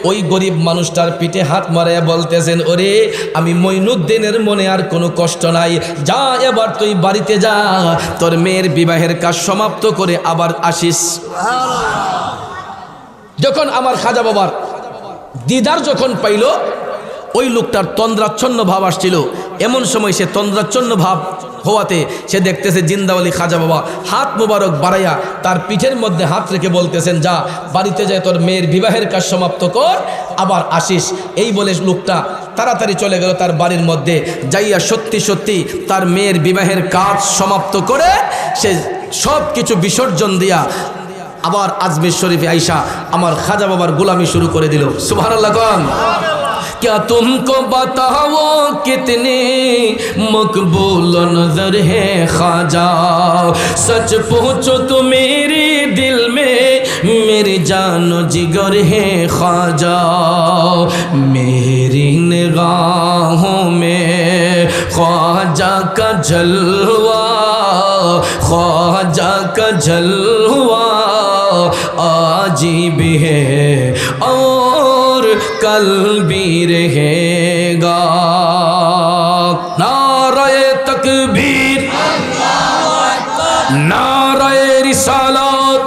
ওই গরিব মানুষটার পিঠে হাত মারায় বলতেছেন, ওরে আমি মঈনুদ্দিনের মনে আর কোনো কষ্ট নাই, যা এবার তুই বাড়িতে যা, তোর মেয়ের বিবাহের কাজ সমাপ্ত করে আবার আসিস। যখন আমার খাজা বাবার দিদার যখন পাইল, ওই লোকটার তন্দ্রাচ্ছন্ন ভাব আসছিল। এমন সময় সে তন্দ্রাচ্ছন্ন ভাব হওয়াতে সে দেখতেছে জিন্দাওয়ালি খাজা বাবা হাত মোবারক বাড়াইয়া তার পিঠের মধ্যে হাত রেখে বলতেছেন, যা বাড়িতে যায় তোর মেয়ের বিবাহের কাজ সমাপ্ত কর, আবার আসিস। এই বলে লোকটা তাড়াতাড়ি চলে গেল তার বাড়ির মধ্যে, যাইয়া সত্যি সত্যি তার মেয়ের বিবাহের কাজ সমাপ্ত করে সে সব কিছু বিসর্জন দিয়া আবার আজমির শরীফে আইসা আমার খাজা বাবার গোলামি শুরু করে দিল। সুবহানাল্লাহ কোন। क्या तुमको बताओ कितने मकबूल नजर है ख्वाजा, सच पूछो तो मेरे दिल में मेरी जान जिगर है ख्वाजा, मेरी निगाहों में ख्वाजा का जलवा, ख्वाजा का जलवा अजीब है और कल भी रहेगा। नारे तकबीर, नारे रिसालत,